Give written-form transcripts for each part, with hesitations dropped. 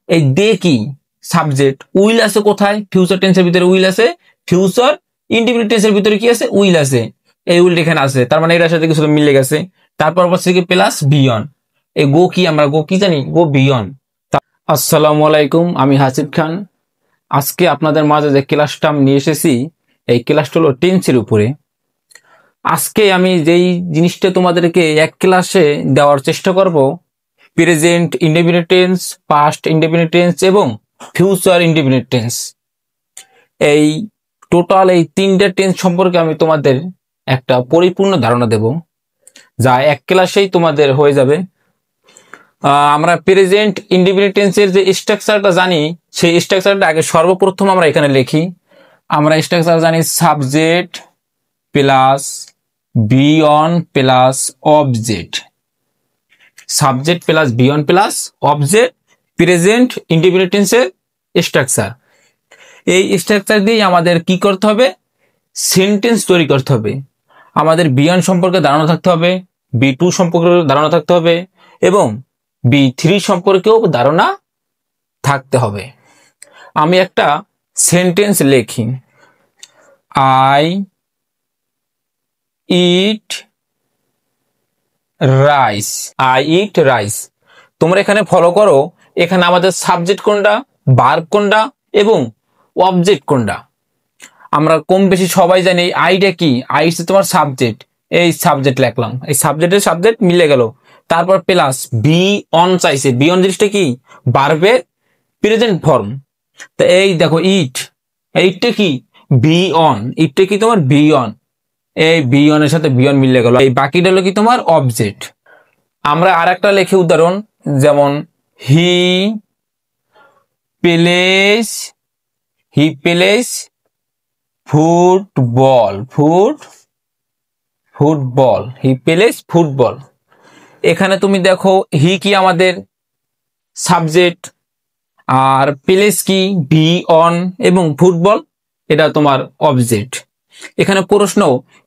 এই দে কি subject, will আছে কোথায়, ফিউচার টেন্সের ভিতরে উইল আছে, ফিউচার ইনডিফিনিট টেন্সের ভিতরে কি আছে, উইল আছে, এই উইল এখানে আছে, তার মানে এটার সাথে কিছু মিলে গেছে। তারপর হচ্ছে কি প্লাস বিয়ন, এই গো কি আমরা গো কি জানি, গো বিয়ন। আসসালামু আলাইকুম, আমি হাসিব খান। আজকে আপনাদের মাঝে যে ক্লাসটা আমি নিয়ে এসেছি, এই ক্লাসটা হলো টেন্সের উপরে। আজকে আমি যেই জিনিসটা তোমাদেরকে এক ক্লাসে দেওয়ার চেষ্টা করব, present indefinite tense, past indefinite tense এবং ফিউচার ইনডেফিনিট টেন্স। এই টোটাল এই তিনটে টেন্স সম্পর্কে আমি তোমাদের একটা পরিপূর্ণ ধারণা দেব, যা এক ক্লাসেই তোমাদের হয়ে যাবে। আমরা প্রেজেন্ট ইনডেফিনিট টেন্সের যে স্ট্রাকচারটা জানি, সেই স্ট্রাকচারটা আগে সর্বপ্রথম আমরা এখানে লিখি। আমরা স্ট্রাকচার জানি subject plus V one plus object, subject plus V one plus object, present indefinite টেন্সের স্ট্রাকচার। এই স্ট্রাকচার দিয়ে আমাদের কি করতে হবে, সেন্টেন্স তৈরি করতে হবে। আমাদের বিয়ন সম্পর্কে ধারণা থাকতে হবে, বি2 সম্পর্কে ধারণা থাকতে হবে এবং বি3 সম্পর্কেও ধারণা থাকতে হবে। আমি একটা সেন্টেন্স লিখি, I eat rice, I eat rice. তোমরা এখানে ফলো করো, এখানে আমাদের সাবজেক্ট কোনটা, ভার্ব কোনটা এবং অবজেক্ট কোনটা। আমরা কম বেশি সবাই জানি আইটা কি, আই হচ্ছে তোমার সাবজেক্ট, এই সাবজেক্ট লিখলাম, এই সাবজেক্টের সাবজেক্ট মিলে গেল। তারপর প্লাস বি অন চাইছে, বি অন জিনিসটা কি, ভার্বের প্রেজেন্ট ফর্ম। তো এই দেখো ইট, এইটা কি বি অন, ইটটা কি তোমার বি অন, এই বি অনের সাথে বি অন মিলে গেল। এই বাকিটা হলো কি তোমার অবজেক্ট। আমরা আর একটা লেখি উদাহরণ, যেমন he plays, he plays football, football, he plays football. এখানে তুমি দেখো হি কি আমাদের সাবজেক্ট, আর প্লেস কি বি অন এবং ফুটবল এটা তোমার অবজেক্ট। এখানে প্রশ্ন,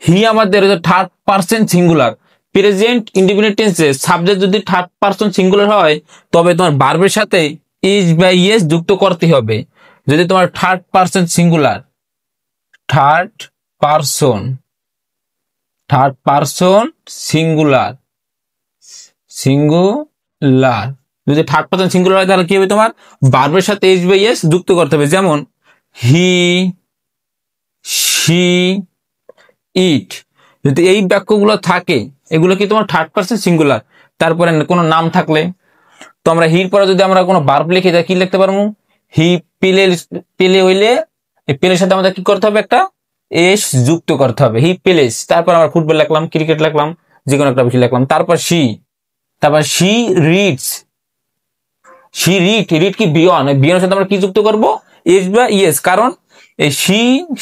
হি আমাদের third person singular, present indefinite টেন্সে সাবজেক্ট যদি থার্ড পারসন সিঙ্গুলার হয় তবে তোমার ভার্বের সাথে ইজ বা ইয়েস যুক্ত করতে হবে। যদি তোমার third person singular, third person singular, যদি থার্ড পারসন সিঙ্গুলার হয় তাহলে কি হবে, তোমার ভার্বের সাথে ইজ বা ইয়েস যুক্ত করতে হবে। যেমন হি, শি, ইট। যদি এই বাক্যগুলো থাকে, এগুলো কি তোমার থার্ড পারসন সিঙ্গুলার। তারপরে কোনো নাম থাকলে, তো আমরা হির পরে যদি আমরা কোনো ভার্ব লিখে যাই কি লিখতে পারবো, হি পেলে, পেলে হইলে এই পেলের সাথে আমাদের কি করতে হবে, একটা এস যুক্ত করতে হবে, হি পেলেস। তারপর আমরা ফুটবল লিখলাম, ক্রিকেট লিখলাম, যে কোনো একটা বিষয় লিখলাম। তারপর শি রিডস, শি রিড কি বিয়ন, বিয়নের সাথে আমরা কি যুক্ত করবো, এস বা ইয়েস, কারণ এই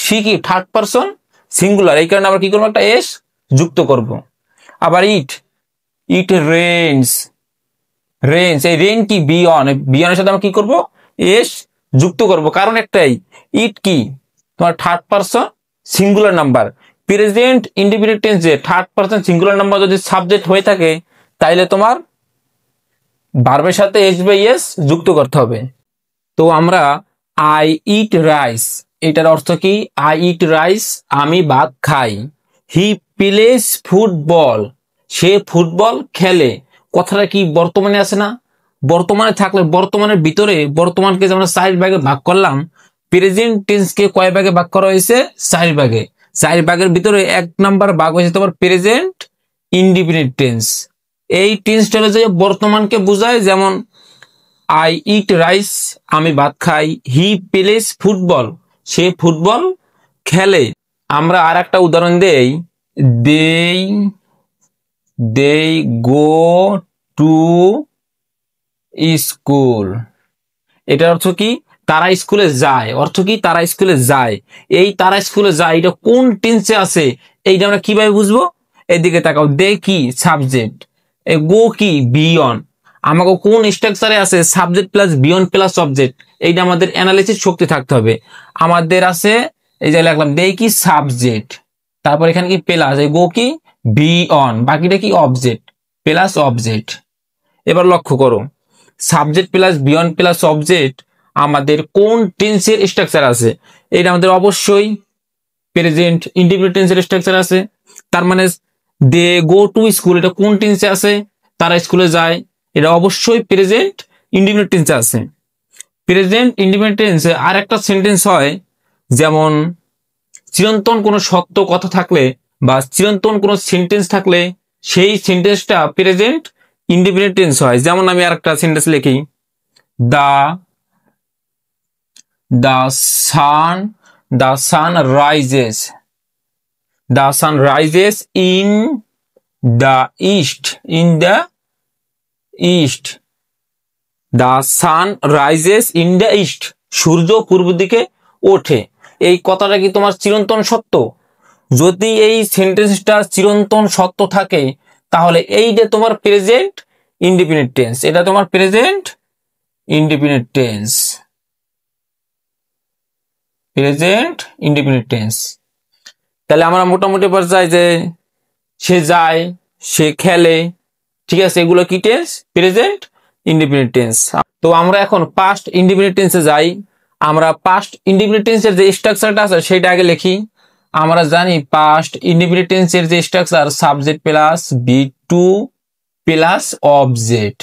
শি কি থার্ড পারসন সিঙ্গুলার, এই কারণে আমরা কি করবো, একটা এস যুক্ত করব। আবার ইট রেইনস, এই রেইন কি বিয়ন, বিয়নের সাথে আমরা কি করব, এস যুক্ত করব, কারণ একটাই, ইট কি তোমার third person singular number. Present indefinite টেন্সে থার্ড পারসন সিঙ্গুলার নাম্বার যদি সাবজেক্ট হয়ে থাকে তাইলে তোমার ভার্বের সাথে এস বা ইয়েস যুক্ত করতে হবে। তো আমরা আই ইট রাইস, এটার অর্থ কি, আই ইট রাইস আমি ভাত খাই। হি প্লেস ফুটবল, সে ফুটবল খেলে। কথাটা কি বর্তমানে আছে না, বর্তমানে থাকলে বর্তমানের ভিতরে বর্তমানকে আমরা 4 ভাগে ভাগ করলাম, প্রেজেন্ট টেন্সকে কয় ভাগে ভাগ করা হয়েছে, 4 ভাগে। 4 ভাগের ভিতরে 1 নাম্বার ভাগ হয়েছে তোমার প্রেজেন্ট ইনডিফিনিট টেন্স। এই টেন্সটা হলো যে বর্তমানকে বোঝায়, যেমন আই ইট রাইস আমি ভাত খাই, হি প্লেস ফুটবল সে ফুটবল খেলে। আমরা আর একটা উদাহরণ দেই, দে গো টু স্কুল, এটার অর্থ কি, তারা স্কুলে যায়। অর্থ কি, তারা স্কুলে যায়। এই তারা স্কুলে যায় এটা কোন টেন্সে আছে, এইটা আমরা কিভাবে বুঝবো, এদিকে তাকাও, দে কি সাবজেক্ট, গো কি বিয়ন, আমাকে কোন স্ট্রাকচারে আছে, subject plus V one plus object. এইটা আমাদের অ্যানালিসিস শক্তি থাকতে হবে। আমাদের আছে এই যে লিখলাম দে কি সাবজেক্ট, তারপর এখানে কি প্লাস, এই গো কি বিয়ন, বাকিটা কি অবজেক্ট প্লাস অবজেক্ট। এবার লক্ষ্য করো, subject plus V one plus object আমাদের কোন টেন্সের স্ট্রাকচার আছে, এটা আমাদের অবশ্যই প্রেজেন্ট ইনডিফিনিট টেন্সের স্ট্রাকচার আছে। তার মানে দে গো টু স্কুল, এটা কোন টেন্সে আছে, তারা স্কুলে যায়, এটা অবশ্যই প্রেজেন্ট ইনডিফিনিট টেন্সে আছে। প্রেজেন্ট ইনডিফিনিট টেন্সে আর একটা সেন্টেন্স হয়, যেমন চিরন্তন কোনো সত্য কথা থাকলে বা চিরন্তন কোনো সেন্টেন্স থাকলে সেই সেন্টেন্সটা প্রেজেন্ট ইনডিফিনিট টেন্স হয়। যেমন আমি আরেকটা সেন্টেন্স লিখি, দা the sun the sun rises the sun rises in the east in the east the sun rises in the east সূর্য পূর্ব দিকে ওঠে। এই কথাটা কি তোমার চিরন্তন সত্য? যদি এই সেন্টেন্সটা চিরন্তন সত্য থাকে তাহলে এই যে তোমার প্রেজেন্ট ইনডিফিনিট টেন্স, এটা তোমার present indefinite tense, present indefinite tense. তাহলে আমরা মোটামুটি এবার যাই যে সে যায়, সে খেলে, ঠিক আছে, এগুলো কি টেন্স? Present indefinite tense. তো আমরা এখন পাস্ট ইনডিফিনিট টেন্সে যাই। আমরা পাস্ট ইনডিফিনিট টেন্সের যে স্ট্রাকচারটা আছে সেটা আগে লিখি। আমরা জানি পাস্ট ইনডিফিনিট টেন্সের যে structure subject plus V two plus object.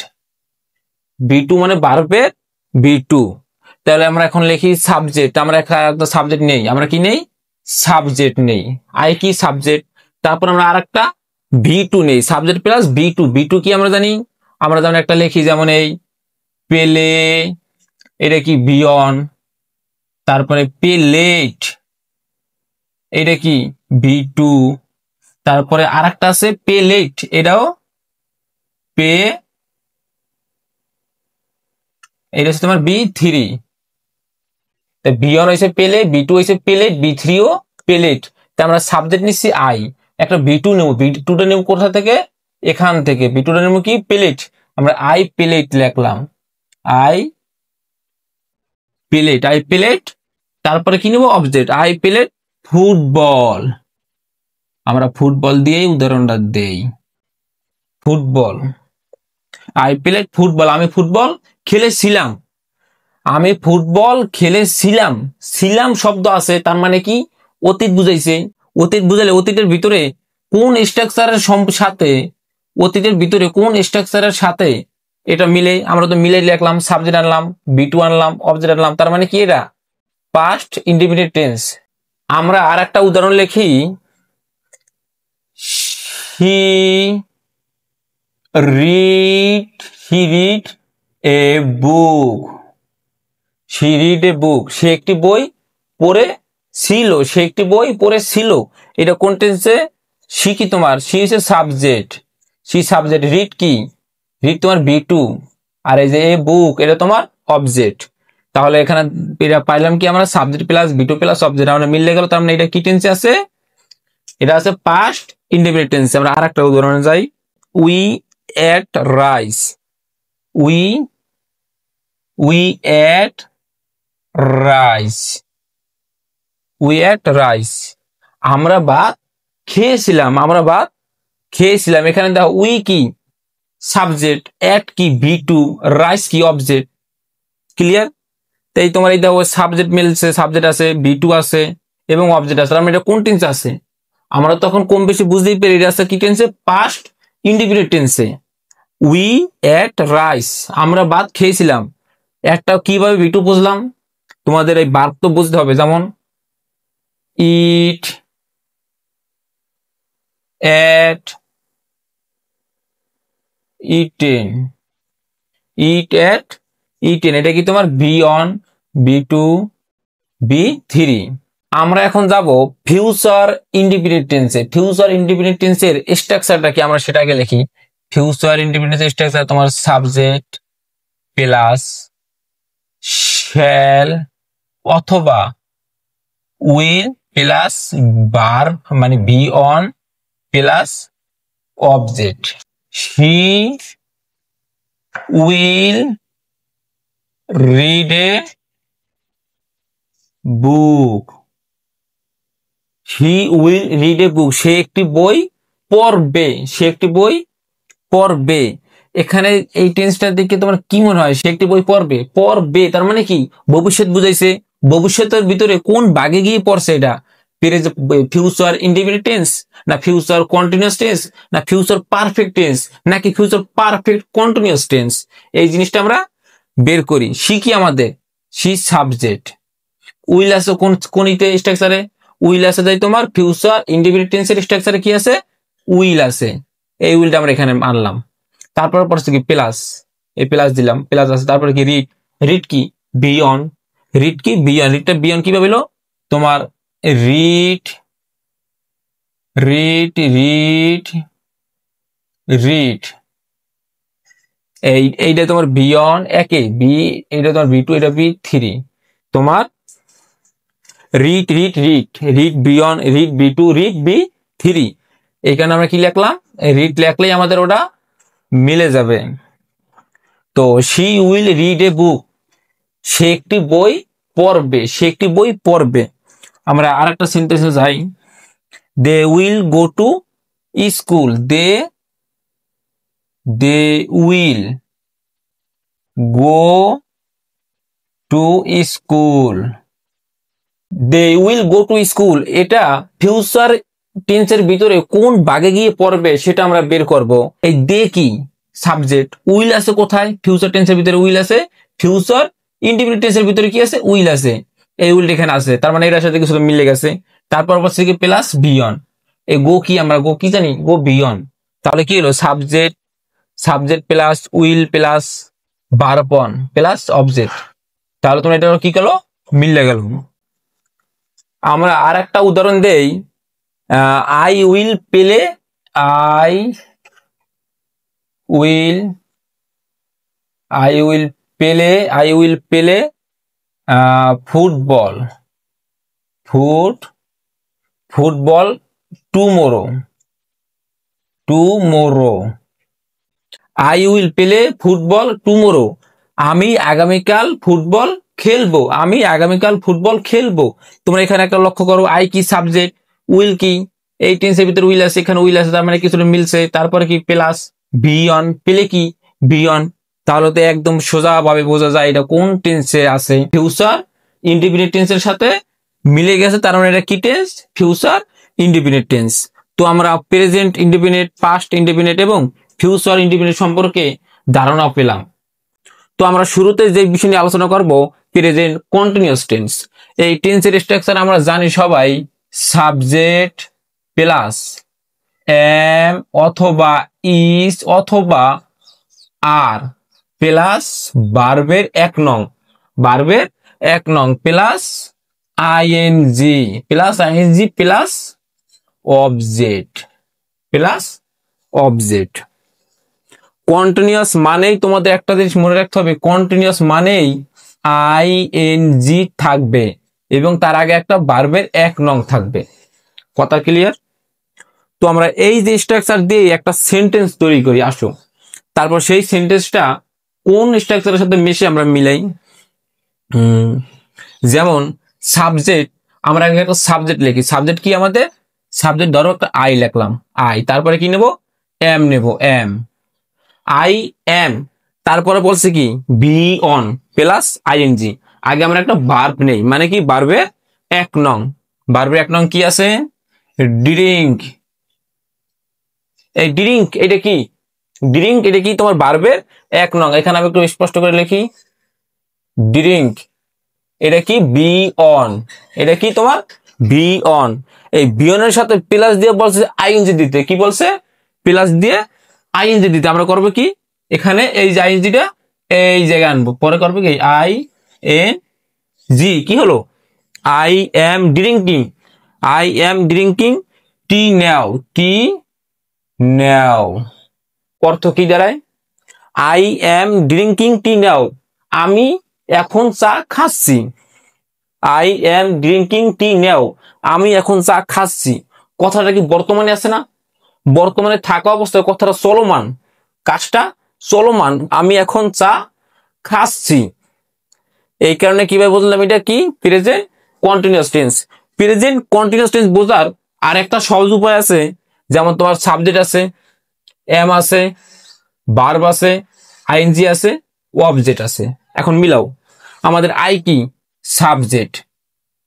V two মানে ভার্বের বি টু। তাহলে আমরা এখন লিখি সাবজেক্ট, আমরা একটা সাবজেক্ট নেই, আমরা কি নেই? সাবজেক্ট নেই, আই কি সাবজেক্ট। তারপর আমরা আরেকটা বি টু নেই, subject plus V two. V two কি আমরা জানি? আমরা যেমন একটা লিখি, যেমন এই পেলে, এটা কি বিয়ন, তারপরে পেলেট, এটা কি বি টু। তারপরে আরেকটা আছে পেলেট, এটাও পে, এটা হচ্ছে তোমার বি থ্রি। বি ওয়ান হয়েছে পেলে, বি টু হয়েছে পেলেট, বি থ্রিও পেলেট। তা আমরা সাবজেক্ট নিচ্ছি আই, একটা বি টু নেবো, বি টুটা নেবো কোথা থেকে? এখান থেকে। বি টুটা নেবো কি? পেলেট। আমরা আই পেলেট লিখলাম, আই পেলেট, আই পেলেট। তারপরে কি নেবো? Object, I played football. আমরা ফুটবল দিয়েই উদাহরণটা দেই, ফুটবল, আই প্লেড ফুটবল, আমি ফুটবল খেলেছিলাম, আমি ফুটবল খেলেছিলাম। ছিলাম শব্দ আছে, তার মানে কি? অতীত বুঝাইছে। অতীত বুঝালে অতীতের ভিতরে কোন স্ট্রাকচারের সাথে, অতীতের ভিতরে কোন স্ট্রাকচারের সাথে এটা মিলে, আমরা তো মিলে লিখলাম, সাবজেক্ট আনলাম, বি টু আনলাম, অবজেক্ট আনলাম, তার মানে কি? এটা পাস্ট ইনডিফিনিট টেন্স। আমরা আর একটা উদাহরণ লিখি, he read a book, she read a book, সে একটি বই পড়েছিল, সে একটি বই পড়েছিল। এটা কোন টেন্সে? সি কি তোমার? সি হচ্ছে সাবজেক্ট, সি সাবজেক্ট, রিড কি? রিড তোমার বি টু, আর এই যে এ বুক এটা তোমার অবজেক্ট। তাহলে এখানে এটা পাইলাম কি আমরা? Subject plus V two plus object, আমরা মিললে গেল। তার মানে এটা কি টেন্সে আছে? এটা আছে পাস্ট ইনডিফিনিট টেন্সে। আমরা আরেকটা উদাহরণে যাই, we ate rice, we ate rice, we ate rice, আমরা ভাত খেয়েছিলাম, আমরা ভাত খেয়েছিলাম। এখানে দেখো উই কি সাবজেক্ট, এট কি বি টু, রাইস কি অবজেক্ট। ক্লিয়ার? তাই তোমার এই দেখো সাবজেক্ট মিলছে, সাবজেক্ট আছে, বি টু আছে এবং অবজেক্ট আছে। আমরা এটা কোন টেন্স আছে? আমরা তখন কম বেশি বুঝতেই পারি এটা আছে কি টেন্সে? পাস্ট ইনডিফিনিট টেন্সে। উই এট রাইস, আমরা ভাত খেয়েছিলাম। একটা কিভাবে বি টু বুঝলাম? তোমাদের এই ভার্ব তো বুঝতে হবে, যেমন ইট, এট, ইটেন, ইট এট ইটেন, এটা কি তোমার V one, V two, V three. আমরা এখন যাব ফিউচার ইনডিফিনিট টেন্সে। ফিউচার ইনডিফিনিট টেন্সের স্ট্রাকচারটা কি আমরা সেটাকে লিখি। ফিউচার ইনডিফিনিট স্ট্রাকচার তোমার সাবজেক্ট প্লাস শ্যাল অথবা উইল প্লাস ভার্ব মানে V one plus object. He will read a book, he will read a book, সে একটি বই পড়বে, সে একটি বই পড়বে। এখানে এই টেন্সটা দেখে তোমার কি মনে হয় সে একটি বই পড়বে? পড়বে তার মানে কি ভবিষ্যৎ বুঝাইছে। ভবিষ্যতের ভিতরে কোন ভাগে গিয়ে পড়ছে এটা? ফিউচার ইনডিফিনিট টেন্স, না ফিউচার কন্টিনিউয়াস টেন্স, না ফিউচার পারফেক্ট টেন্স, নাকি ফিউচার পারফেক্ট কন্টিনিউয়াস টেন্স? এই জিনিসটা আমরা বের করি, শিখি আমাদের। সি সাবজেক্ট উইল আছে কোন কোনইতে স্ট্রাকচারে? উইল আছে, তাই তোমার ফিউচার ইনডিফিনিট টেন্সের স্ট্রাকচারে কি আছে? উইল আছে। এই উইলটা আমরা এখানে আনলাম। তারপর পড়ছে কি প্লাস, এই প্লাস দিলাম, প্লাস আছে। তারপরে কি রিড, রিড কি বিয়ন, রিড কি বিয়ন, রিডটা বিয়ন কিভাবে হলো তোমার? রিড রিড রিড রিড এইটা তোমার বিয়ন একে বি, এইটা তোমার বি টু, এটা বি থ্রি। তোমার read read read read V one, read V two, read V three. এইখানে আমরা কি লিখলাম? রিড লিখলেই আমাদের ওটা মিলে যাবে। তো she will read a book, সে একটি বই পড়বে, সে একটি বই পড়বে। আমরা আর একটা সেন্টেন্সে যাই। They will go to school, they will go to school, they will go to school. এটা ফিউচার টেন্সের ভিতরে কোন ভাগে গিয়ে পড়বে সেটা আমরা বের করব। এই দে কি সাবজেক্ট, উইল আছে কোথায়? ফিউচার টেন্সের ভিতরে উইল আছে, ফিউচার ইনডিফিনিট টেন্সের ভিতরে কি আছে? উইল আছে। এই উইল এখানে আছে, তার মানে এটার সাথে কিছু মিলে গেছে। তারপর হচ্ছে কি প্লাস বিয়ন। এই গো কি আমরা গো কি জানি? গো বিয়ন। তাহলে কি হলো? Subject, subject plus will plus verb on plus object. তাহলে তোমরা এটা কি গেল? মিলে গেল। আমরা আর একটা উদাহরণ দেই। I will play, I will I will play football, football tomorrow, I will play football tomorrow. আমি আগামীকাল ফুটবল খেলবো, আমি আগামীকাল ফুটবল খেলবো। তোমরা এখানে একটা লক্ষ্য করো, আই কি সাবজেক্ট, উইল কি এই টেন্সের ভিতরে উইল আছে, এখানে উইল আছে, তার মানে কিছুটা মিলছে। তারপরে কি প্লাস বিয়ন, প্লে কি বিয়ন। তাহলে তো একদম সোজা ভাবে বোঝা যায় এটা কোন টেন্সে আছে, ফিউচার ইনডিফিনিট টেন্সের সাথে মিলে গেছে। তার মানে এটা কি টেন্স? Future indefinite tense. তো আমরা প্রেজেন্ট ইনডিফিনিট, পাস্ট ইনডিফিনিট এবং ফিউচার ইনডিফিনিট সম্পর্কে ধারণা পেলাম। তো আমরা শুরুতে যে বিষয় নিয়ে আলোচনা করব প্রেজেন্ট কন্টিনিউয়াস টেন্স। এই টেন্সের স্ট্রাকচার আমরা জানি সবাই, সাবজেক্ট প্লাস এম অথবা ইজ অথবা আর প্লাস ভার্বের এক নং plus ING plus object. Continuous মানেই তোমাদের একটা জিনিস মনে রাখতে হবে, কন্টিনিউয়াস মানেই আইএনজি থাকবে এবং তার আগে একটা ভার্বের এক নং থাকবে। কথা ক্লিয়ার? তো আমরা এই যে স্ট্রাকচার দিয়ে একটা সেন্টেন্স তৈরি করি, আসো তারপর সেই সেন্টেন্সটা কোন স্ট্রাকচারের সাথে মিশে আমরা মিলাই। যেমন সাবজেক্ট, আমরা একটা সাবজেক্ট লিখি, সাবজেক্ট কি আমাদের? সাবজেক্ট ধরো একটা আই লিখলাম, আই, তারপরে কি নেব? এম নেব, এম, আই এম। তারপরে বলছে কি বি অন প্লাস আইএনজি। আগে আমরা একটা ভার্ব নেই, মানে কি ভার্বের এক নং। ভার্বের এক নং কি আছে? ড্রিঙ্ক। এই ড্রিঙ্ক এটা কি? ড্রিঙ্ক এটা কি তোমার ভার্বের এক নং। এখানে আমি একটু স্পষ্ট করে লিখি, ড্রিঙ্ক এটা কি? বি অন, এটা কি তোমার? V one. এই বিয়নের সাথে প্লাস দিয়ে বলছে আইএনজি দিতে। কি বলছে? প্লাস দিয়ে আইএনজি দিতে। আমরা করবো কি এখানে? এই যে আইএনজিটা এই জায়গায় আনবো, পরে করবো কি আই এন জি। কি হলো? আই এম ড্রিঙ্কিং টি নাও। অর্থ কি দাঁড়ায়? আই এম ড্রিঙ্কিং টি নাও, আমি এখন চা খাচ্ছি। আই এম ড্রিঙ্কিং টি নাও, আমি এখন চা খাচ্ছি। কথাটা কি বর্তমানে আছে না? বর্তমানে থাকা অবস্থায় কথাটা চলমান, কাজটা চলমান, আমি এখন চা খাচ্ছি। এই কারণে কিভাবে বললাম এটা কি? Present continuous tense. Present continuous tense বোঝার আর একটা সহজ উপায় আছে। যেমন তোমার সাবজেক্ট আছে, এম আছে, ভার্ব আছে, আইএনজি আছে, অবজেক্ট আছে। এখন মিলাও, আমাদের আই কি? সাবজেক্ট।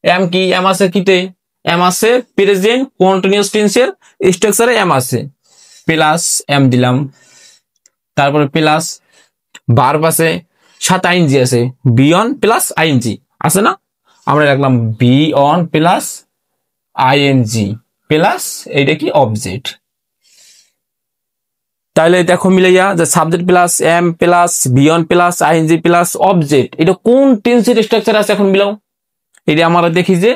এম কি? এম আছে কিতে? এম আছে প্রেজেন্ট কন্টিনিউয়াস টেন্সের স্ট্রাকচারে এম আছে, প্লাস এম দিলাম। তারপরে প্লাস ভার্ব আছে, সাথে আইএনজি আছে, বি অন প্লাস আইএনজি আছে না, আমরা রাখলাম V one plus ING plus এইটা কি? অবজেক্ট। তাহলে দেখো মিলাইয়া যে subject plus am plus V one plus ING plus object, এটা কোন টেন্সের স্ট্রাকচার আছে? এখন মিলাও, এটা আমরা দেখি যে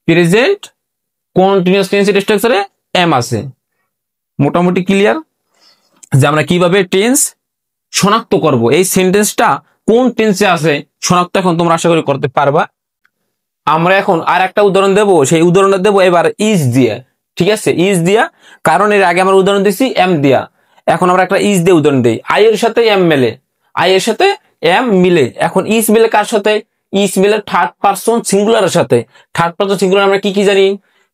প্রেজেন্ট কন্টিনিউয়াস টেন্সের স্ট্রাকচারে এম আছে। মোটামুটি ক্লিয়ার যে আমরা কিভাবে টেন্স শনাক্ত করব, এই সেন্টেন্সটা কোন টেন্সে আছে শনাক্ত এখন তোমরা আশা করি করতে পারবা। আমরা এখন আর একটা উদাহরণ দেব, সেই উদাহরণটা দেব এবার ইজ দিয়ে, ঠিক আছে? ইজ দিয়া, কারণ এর আগে আমরা উদাহরণ দিচ্ছি এম দিয়া, এখন আমরা একটা ইজ দিয়ে উদাহরণ দিই। আই এর সাথে এম মেলে, আই এর সাথে এম মিলে, এখন ইজ মিলে কার সাথে? ইজ মিলে থার্ড পারসন সিঙ্গুলারের সাথে। থার্ড পারসন সিঙ্গুলার আমরা কি কি জানি?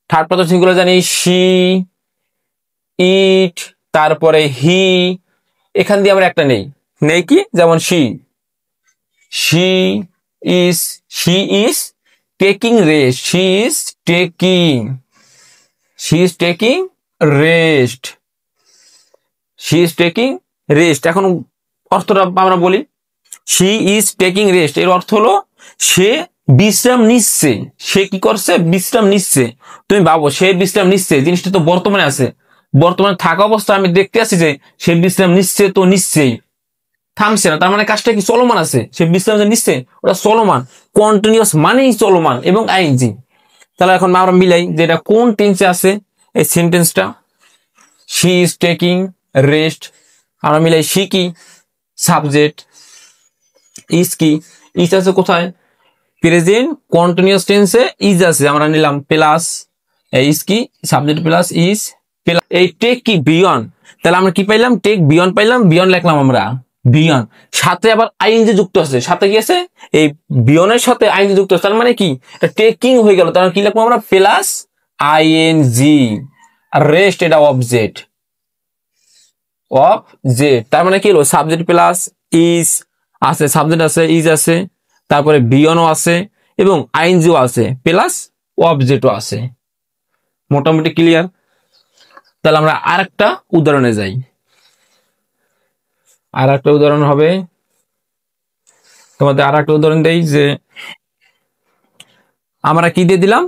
থার্ড পারসন সিঙ্গুলার জানি শি, ইট, তারপরে হি। এখান দিয়ে আমরা একটা নেই, নেই কি? যেমন she, she is, she is taking rest, she is taking, she is taking rest, she is taking rest. এখন অর্থটা আমরা বলি, শি ইজ টেকিং রেস্ট এর অর্থ হলো সে বিশ্রাম নিচ্ছে। সে কি করছে? বিশ্রাম নিচ্ছে। তুমি ভাবো সে বিশ্রাম নিচ্ছে, জিনিসটা তো বর্তমানে আছে, বর্তমানে থাকা অবস্থা আমি দেখতে আছি যে সে বিশ্রাম নিচ্ছে, তো নিশ্চয়ই থামছে না, তার মানে কাজটা কি? চলমান আছে। সে বিশ্রাম যে নিচ্ছে ওটা চলমান, কন্টিনিউয়াস মানেই চলমান এবং আইএনজি। তাহলে এখন আমরা মিলাই যে এটা কোন টেন্সে আছে এই সেন্টেন্সটা। শি ইজ টেকিং রেস্ট, আমরা মিলাই শি কি? সাবজেক্ট। ইজ কি? ইজ আছে কোথায়? প্রেজেন্ট কন্টিনিউয়াস টেন্সে ইজ আছে, আমরা নিলাম প্লাস ইজ কি? সাবজেক্ট প্লাস ইজ প্লাস এই টেক কি? বিয়ন। তাহলে আমরা কি পাইলাম? টেক বিয়ন পাইলাম, বিয়ন লিখলাম আমরা বিয়ন, সাথে আবার আইএনজি যুক্ত আছে, সাথে কি আছে? এই বিয়নের সাথে আইএনজি যুক্ত আছে, তার মানে কি? টেকিং হয়ে গেল, তার মানে কি লিখবো আমরা? Plus I N G. আর রেস্ট এটা অবজেক্ট, অবজেক্ট। তার মানে কি হলো? সাবজেক্ট প্লাস ইজ আছে, সাবজেক্ট আছে, ইজ আছে, তারপরে বিয়নও আছে এবং আইএনজিও আছে, প্লাস অবজেক্টও আছে। মোটামুটি ক্লিয়ার। তাহলে আমরা আরেকটা উদাহরণে যাই। আর একটা উদাহরণ হবে, তোমাদের আর একটা উদাহরণ দেই যে আমরা কি দিয়ে দিলাম?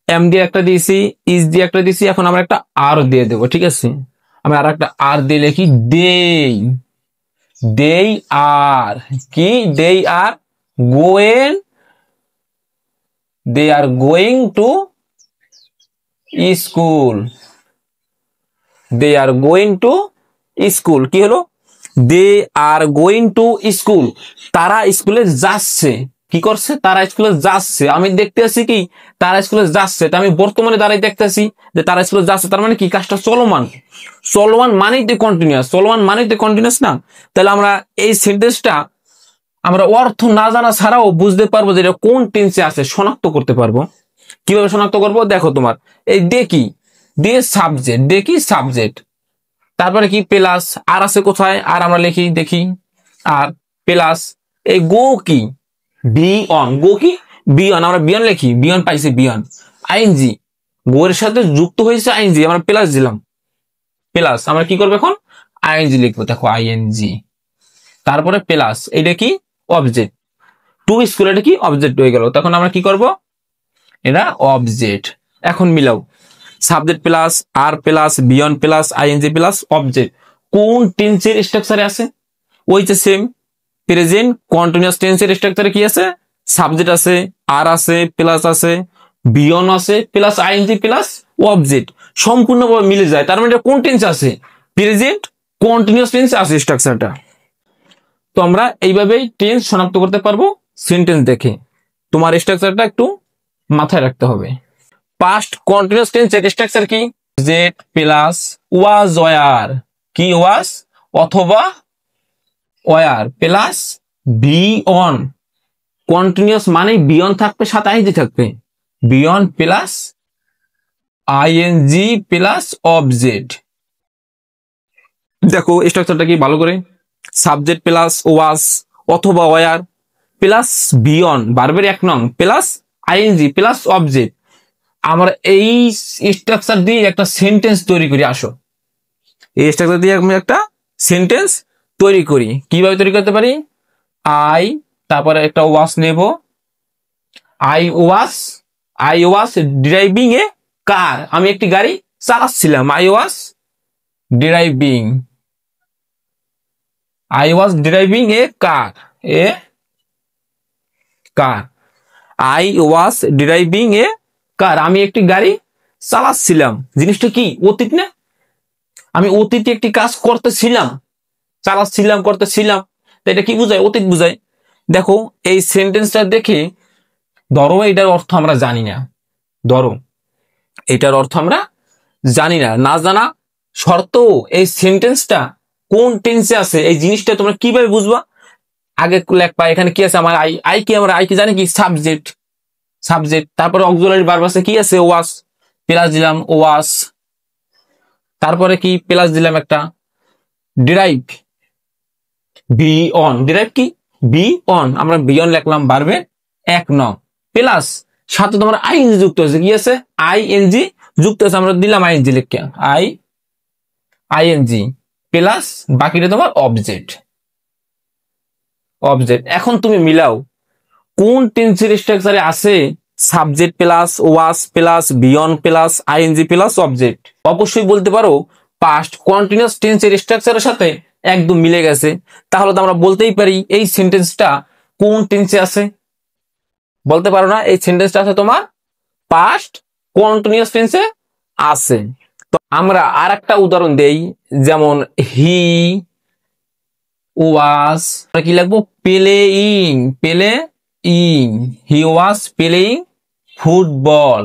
এম দিয়ে একটা দিয়েছি, ইজ দিয়ে একটা দিয়েছি, এখন আমরা একটা আর দিয়ে দেবো, ঠিক আছে? আমরা আর একটা আর দিয়ে লিখি দেই, দেই আর কি? They are going, they are going to school, they are going to school. কি হলো? They are going to school, তারা স্কুলে যাচ্ছে। কি করছে? তারা স্কুলে যাচ্ছে। আমি দেখতে আছি কি? তারা স্কুলে যাচ্ছে, তা আমি বর্তমানে দাঁড়াই দেখতেছি যে তারা স্কুলে যাচ্ছে, তার মানে কি? কাজটা চলমান, চলমান মানেই তো কন্টিনিউয়াস, চলমান মানেই তো কন্টিনিউয়াস না? তাহলে আমরা এই সেন্টেন্সটা আমরা অর্থ না জানা ছাড়াও বুঝতে পারবো যে এটা কোন টেন্সে আছে, শনাক্ত করতে পারবো। কিভাবে শনাক্ত করবো? দেখো, তোমার এই দে কি? দে সাবজেক্ট, দে কি? সাবজেক্ট, তারপরে কি? প্লাস আর আছে কোথায়? আর আমরা লিখি, দেখি আর প্লাস এই গো কি? বি অন, গো কি? বি অন, আমরা বিয়ন লিখি, বিয়ন পাইছি, বিয়ন আইএনজি, গো এর সাথে যুক্ত হয়েছে আইএনজি, আমরা প্লাস দিলাম, প্লাস আমরা কি করবো এখন? আইএনজি লিখবো, দেখো আইএনজি, তারপরে প্লাস এটা কি? অবজেক্ট, টু স্কুল, এটা কি? অবজেক্ট হয়ে গেল। তখন আমরা কি করব? এটা অবজেক্ট। এখন মিলাও, subject plus are plus V one plus ING plus object কোন টেন্সের স্ট্রাকচারে আছে? ওই যে সেম প্রেজেন্ট কন্টিনিউয়াস টেন্সের স্ট্রাকচারে কি আছে? সাবজেক্ট আছে, আর আছে, প্লাস আছে, বিয়ন আছে, প্লাস আইএনজি প্লাস অবজেক্ট, সম্পূর্ণভাবে মিলে যায়। তার মানে এটা কোন টেন্স আছে? প্রেজেন্ট কন্টিনিউয়াস টেন্স আছে স্ট্রাকচারটা। তো আমরা এইভাবেই টেন্স শনাক্ত করতে পারবো সেন্টেন্স দেখে। তোমার স্ট্রাকচারটা একটু মাথায় রাখতে হবে। পাস্ট কন্টিনিউয়াস টেন্সের স্ট্রাকচার কি? জেড প্লাস ওয়াজ ওয়ার, কি? ওয়াজ অথবা were plus V on, continuous মানে বিয়ন থাকবে, সাথে আইএনজি থাকবে, বিয়ন প্লাস আইএনজি প্লাস অবজেক্ট, দেখো স্ট্রাকচারটা কি ভালো করে, সাবজেক্ট প্লাস ওয়াজ অথবা ওয়ার প্লাস বিয়ন ভার্বের 1 নং প্লাস আইএনজি প্লাস অবজেক্ট। আমরা এই স্ট্রাকচার দিয়ে একটা সেন্টেন্স তৈরি করি। আসো এই স্ট্রাকচার দিয়ে আমি একটা সেন্টেন্স তৈরি করি। কিভাবে তৈরি করতে পারি? আই, তারপরে একটা ওয়াজ নেব, I was driving a car, আমি একটি গাড়ি চালাচ্ছিলাম। I was driving a car, I was driving a car, আমি একটি গাড়ি চালাচ্ছিলাম। জিনিসটা কি? অতীত না? আমি অতীতে একটি কাজ করতেছিলাম, চালাচ্ছিলাম, করতেছিলাম। তো এটা কি বুঝায়? অতীত বুঝায়। দেখো এই সেন্টেন্সটা দেখে ধরো এটার অর্থ আমরা জানি না, না জানা সত্ত্বেও এই সেন্টেন্সটা কোন টেন্সে আছে এই জিনিসটা তোমরা কিভাবে বুঝবা? আগে লেখবা এখানে কি আছে, আমার আই কি, আমরা আই কি জানি কি? সাবজেক্ট। তারপরে অক্সিলারি ভার্ব আছে কি আছে? ওয়াজ, প্লাস দিলাম ওয়াজ, তারপরে কি প্লাস দিলাম একটা ড্রাইভ, বি অন, ড্রাইভ কি? বি অন, আমরা বি অন লিখলাম ভার্বে 1 নং প্লাস সাথে তোমার আইএনজি যুক্ত আছে। কি আছে? আইএনজি যুক্ত আছে, আমরা দিলাম আইএনজি লিখে আইএনজি প্লাস বাকিটা তোমার অবজেক্ট। এখন তুমি মিলাও কোন টেন্সের স্ট্রাকচারে আছে subject plus was plus V one plus ING plus object. অবশ্যই বলতে পারো পাস্ট কন্টিনিউয়াস টেন্সের স্ট্রাকচারের সাথে একদম মিলে গেছে। তাহলে তো আমরা বলতেই পারি এই সেন্টেন্সটা কোন টেন্সে আছে। বলতে পারো না? এই সেন্টেন্সটা আছে তোমার পাস্ট কন্টিনিউয়াস টেন্সে আছে। তো আমরা আর একটা উদাহরণ দেই, যেমন হি ওয়াজ, কি লিখবো? Playing, he was playing football,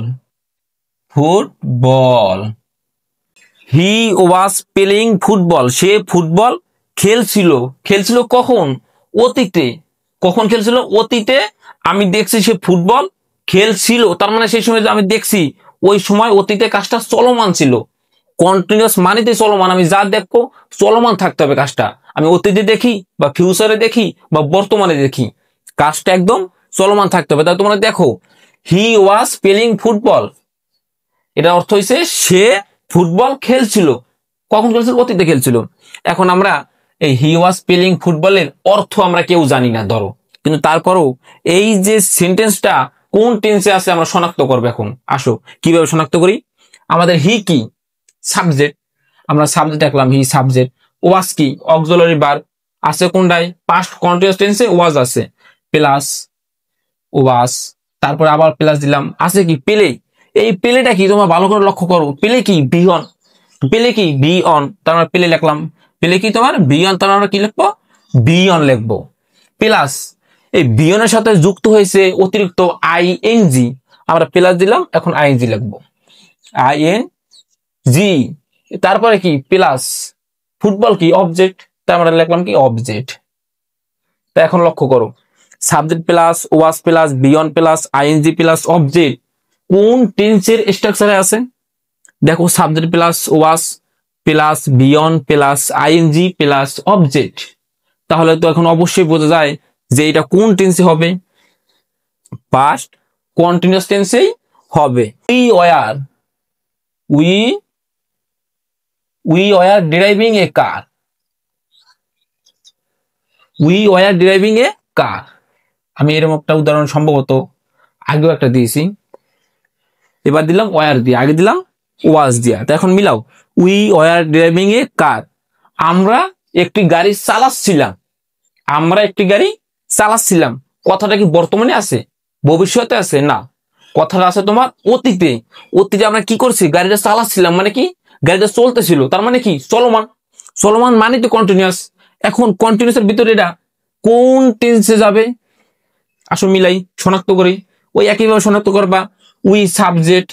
he was playing football, say football খেলছিল কখন? অতীতে। কখন খেলছিল? অতীতে আমি দেখছি সে ফুটবল খেলছিল, তার মানে সেই সময় আমি দেখছি ওই সময় অতীতে কাজটা চলমান ছিল। কন্টিনিউয়াস মানেতে চলমান, আমি যা দেখবো চলমান থাকতে হবে কাজটা। আমি অতীতে দেখি বা ফিউচারে দেখি বা বর্তমানে দেখি, কাজটা একদম চলমান থাকতে হবে। তাই তোমরা দেখো হি ওয়াজ প্লেইং ফুটবল, এটা অর্থ হইছে সে ফুটবল খেলছিল। কখন খেলছিল? অতীতে খেলছিল। এখন আমরা এই হি ওয়াজ প্লেইং ফুটবলের অর্থ আমরা কেউ জানি না ধরো, কিন্তু তারপরও এই যে সেন্টেন্সটা কোন টেন্সে আছে আমরা শনাক্ত করবো। এখন আসো কিভাবে শনাক্ত করি। আমাদের হি কি? সাবজেক্ট, আমরা সাবজেক্ট রাখলাম হি সাবজেক্ট। ওয়াজ কি? অক্সিলারি ভার্ব, আছে কোনটায়? পাস্ট কন্টিনিউয়াস টেন্সে ওয়াজ আছে, প্লাস ওয়াজ, তারপরে আবার প্লাস দিলাম আছে কি? প্লে। এই প্লেটা কি তোমরা ভালো করে লক্ষ্য করো, প্লে কি? বি অন, তার মানে প্লে লিখলাম। প্লে কি তোমার? বি অন, তার মানে কি লিখবো? বি অন লিখবো। প্লাস এই বি অনের সাথে যুক্ত হয়েছে অতিরিক্ত আইএনজি, আমরা প্লাস দিলাম, এখন আইএনজি লিখবো আইএনজি। তারপরে কি? প্লাস ফুটবল কি? অবজেক্ট, তার মানে লিখলাম কি? অবজেক্ট। তা এখন লক্ষ্য করো subject plus was plus V one plus ING plus object কোন টেন্সের স্ট্রাকচারে আছে? দেখো subject plus was plus V one plus ING plus object, তাহলে তো এখন অবশ্যই বোঝা যায় যে এটা কোন টেন্সে হবে? পাস্ট কন্টিনিউয়াস টেন্সেই হবে। We were driving a car, আমি এরকম একটা উদাহরণ সম্ভবত আগেও একটা দিয়েছি, এবার দিলাম ওয়ার দিয়ে, আগে দিলাম ওয়াজ দিয়া। তো এখন মিলাও উই ওয়ার ড্রাইভিং এ কার, আমরা একটি গাড়ি চালাচ্ছিলাম। কথাটা কি বর্তমানে আছে? ভবিষ্যতে আছে? না, কথাটা আছে তোমার অতীতে। আমরা কি করছি? গাড়িটা চালাচ্ছিলাম, মানে কি? গাড়িটা চলতেছিল, তার মানে কি? চলমান মানে তো কন্টিনিউয়াস। এখন কন্টিনিউয়াস এর ভিতরে এটা কোন টেন্সে যাবে? আসো মিলাই শনাক্ত করি। ওই একইভাবে শনাক্ত করবা, we subject,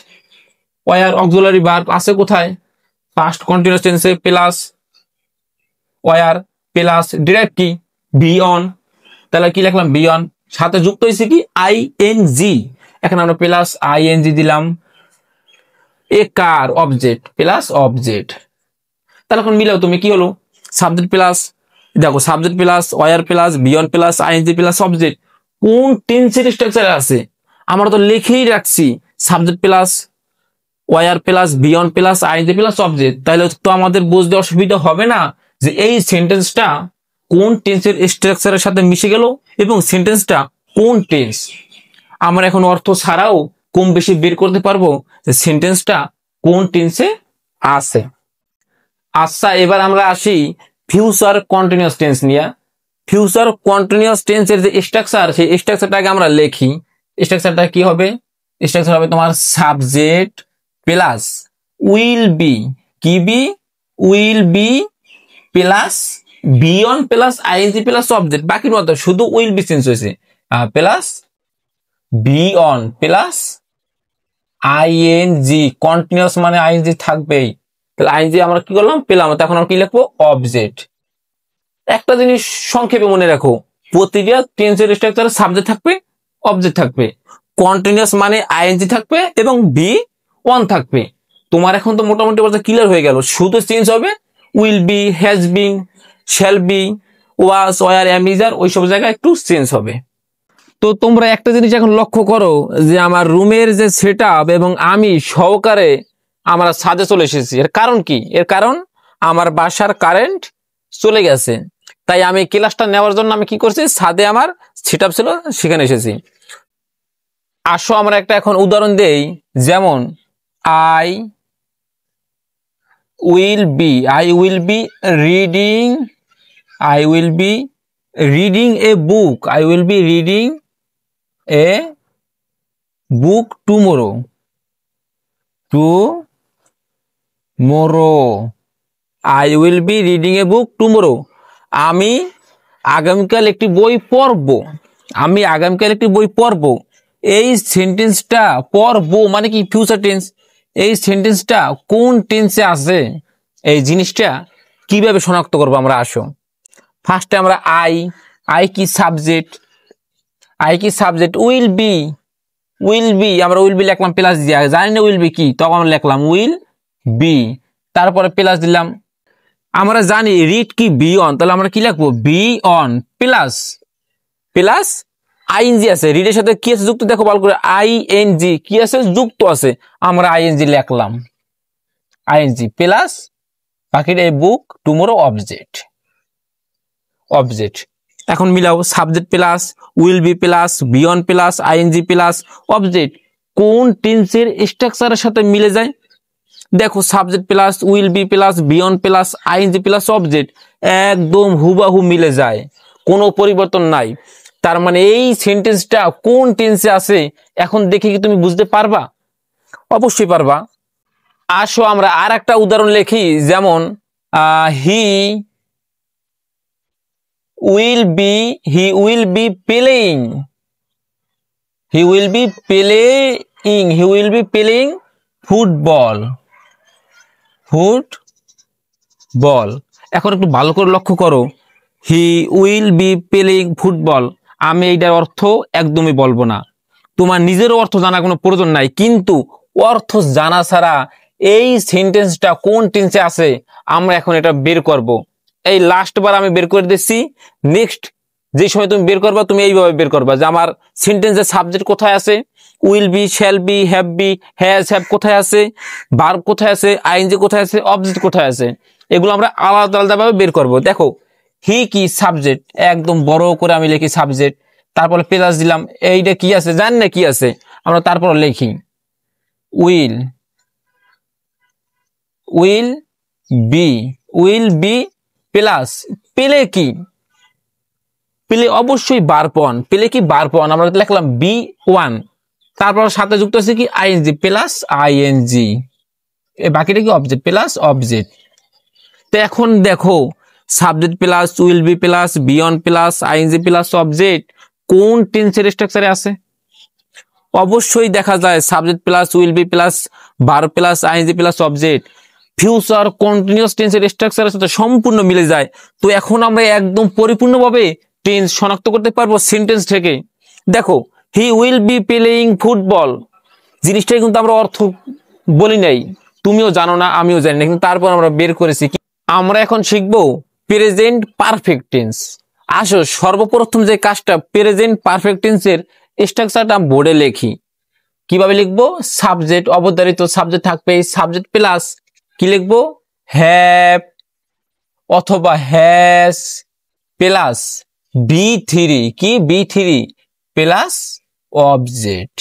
were auxiliary verb আছে কোথায়? পাস্ট কন্টিনিউয়াস টেন্সে, প্লাস ওয়ার প্লাস ডিরাইভ কি? বি অন, তাহলে কি লিখলাম? বি অন, সাথে যুক্ত হয়েছে কি? আইএনজি। এখন আমরা প্লাস আইএনজি দিলাম, a car object plus object. তাহলে এখন মিলাও তুমি, কি হলো? সাবজেক্ট প্লাস, দেখো subject plus were plus V one plus ING plus object কোন টেন্সের স্ট্রাকচারে আছে? আমরা তো লিখেই রাখছি subject plus were plus V one plus ING plus object, তাহলে তো আমাদের বুঝতে অসুবিধা হবে না যে এই সেন্টেন্সটা কোন টেন্সের স্ট্রাকচারের সাথে মিশে গেল এবং সেন্টেন্সটা কোন টেন্স। আমরা এখন অর্থ ছাড়াও কম বেশি বের করতে পারবো যে সেন্টেন্সটা কোন টেন্সে আছে। আচ্ছা, এবার আমরা আসি ফিউচার কন্টিনিউয়াস টেন্স নিয়ে। ফিউচার কন্টিনিউয়াস টেন্সের যে স্ট্রাকচার, সেই স্ট্রাকচারটাকে আমরা লিখি। স্ট্রাকচারটা কি হবে? স্ট্রাকচার হবে তোমার সাবজেক্ট প্লাস উইল বি, কি be? Will be plus V one plus ING plus object, বাকির মতো শুধু উইল বি চেঞ্জ হয়েছে, plus V one plus I N G. Continuous মানে আইএনজি থাকবেই, তাহলে আইএনজি আমরা কি করলাম পেলাম, তখন আমরা কি লিখবো? অবজেক্ট। একটা জিনিস সংক্ষেপে মনে রাখো, প্রতিটা টেন্সের স্ট্রাকচারে সাবজেক্ট থাকবে, অবজেক্ট থাকবে, কন্টিনিউয়াস মানে আইএনজি থাকবে এবং বি ওয়ান থাকবে। তোমার এখন তো মোটামুটি বলতে ক্লিয়ার হয়ে গেল, শুধু চেঞ্জ হবে will be, has been, shall be, was, were, am, is, আর ওইসব জায়গায় একটু চেঞ্জ হবে। তো তোমরা একটা জিনিস এখন লক্ষ্য করো যে আমার রুমের যে সেটআপ এবং আমি সহকারে আমরা ছাদে চলে এসেছি। এর কারণ কি? এর কারণ আমার বাসার কারেন্ট চলে গেছে, তাই আমি ক্লাসটা নেওয়ার জন্য আমি কি করছি, ছাদে আমার সেটআপ ছিল সেখানে এসেছি। আসো আমরা একটা এখন উদাহরণ দেই, যেমন I will be reading a book, I will be reading a book tomorrow, I will be reading a book tomorrow. আমি আগামীকাল একটি বই পড়বো। এই সেন্টেন্সটা পড়বো মানে কি? Future tense. এই সেন্টেন্সটা কোন টেন্সে আছে, এই জিনিসটা কিভাবে শনাক্ত করবো আমরা? আসো ফার্স্টে আমরা আই কি সাবজেক্ট, উইল বি আমরা উইল বি লিখলাম প্লাস দিয়া, জানি না উইল বি কি, তখন আমরা লিখলাম উইল বি, তারপরে প্লাস দিলাম। আমরা জানি রিড কি বি অন, তাহলে আমরা কি লিখবো? বি অন প্লাস আইএনজি আছে, রিডের সাথে কি আছে যুক্ত, দেখো ভালো করে, আইএনজি কি আছে যুক্ত আছে, আমরা আইএনজি লিখলাম, আইএনজি প্লাস বাকিটা এই বুক টুমোরো অবজেক্ট। এখন মিলাও subject plus will be plus V one plus ING plus object কোন টেন্সের স্ট্রাকচারের সাথে মিলে যায়? দেখো subject plus will be plus V one plus ING plus object একদম হুবাহু মিলে যায়, কোনো পরিবর্তন নাই। তার মানে এই সেন্টেন্সটা কোন টেন্সে আছে এখন দেখে কি তুমি বুঝতে পারবা? অবশ্যই পারবা। আসো আমরা আর একটা উদাহরণ লিখি, যেমন he will be playing football. এখন একটু ভালো করে লক্ষ্য করো, he will be playing football, আমি এইটার অর্থ একদমই বলবো না, তোমার নিজেরও অর্থ জানার কোনো প্রয়োজন নাই, কিন্তু অর্থ জানা ছাড়া এই সেন্টেন্সটা কোন টেন্সে আছে আমরা এখন এটা বের করব। এই লাস্ট বার আমি বের করে দিচ্ছি, নেক্সট যে সময় তুমি বের করবা তুমি এইভাবে বের করবা যে আমার সেন্টেন্সের সাবজেক্ট কোথায় আছে, will be, shall be, have be, has have কোথায় আছে, ভার্ব কোথায় আছে, আইএনজি কোথায় আছে, অবজেক্ট কোথায় আছে, এগুলো আমরা আলাদা আলাদা ভাবে বের করব। দেখো হি কি সাবজেক্ট, একদম বড় করে আমি লিখি সাবজেক্ট, তারপরে প্লাস দিলাম, এইটা কি আছে জানি না কি আছে, আমরা তারপর লিখি উইল বি প্লাস পেলে কি, পেলে অবশ্যই বারপন, পেলে কি বারপন, আমরা লিখলাম বি ওয়ান, তারপর সাথে যুক্ত আছে কি আইএনজি প্লাস আইএনজি, বাকিটা কি অবজেক্ট প্লাস অবজেক্ট। তো এখন দেখো subject plus will be plus V one plus ING plus object কোন টেন্সের স্ট্রাকচারে আছে? অবশ্যই দেখা যায় subject plus will be plus verb plus ING plus object future continuous টেন্সের স্ট্রাকচারের সাথে সম্পূর্ণ মিলে যায়। তো এখন আমরা একদম পরিপূর্ণভাবে টেন্স শনাক্ত করতে পারবো সেন্টেন্স থেকে। দেখো he will be playing football, জিনিসটাই কিন্তু আমরা অর্থ বলি নাই, তুমিও জানো না আমিও জানি না, কিন্তু তারপর আমরা বের করেছি। আমরা এখন শিখবো প্রেজেন্ট পারফেক্ট টেন্স। আসো সর্বপ্রথম যে কাজটা, প্রেজেন্ট পারফেক্ট টেন্সের স্ট্রাকচারটা বোর্ডে লিখি। কিভাবে লিখবো? সাবজেক্ট, অবধারিত সাবজেক্ট থাকবে, সাবজেক্ট প্লাস কি লিখবো? হ্যাভ অথবা হ্যাজ প্লাস B3, কি B3 plus object.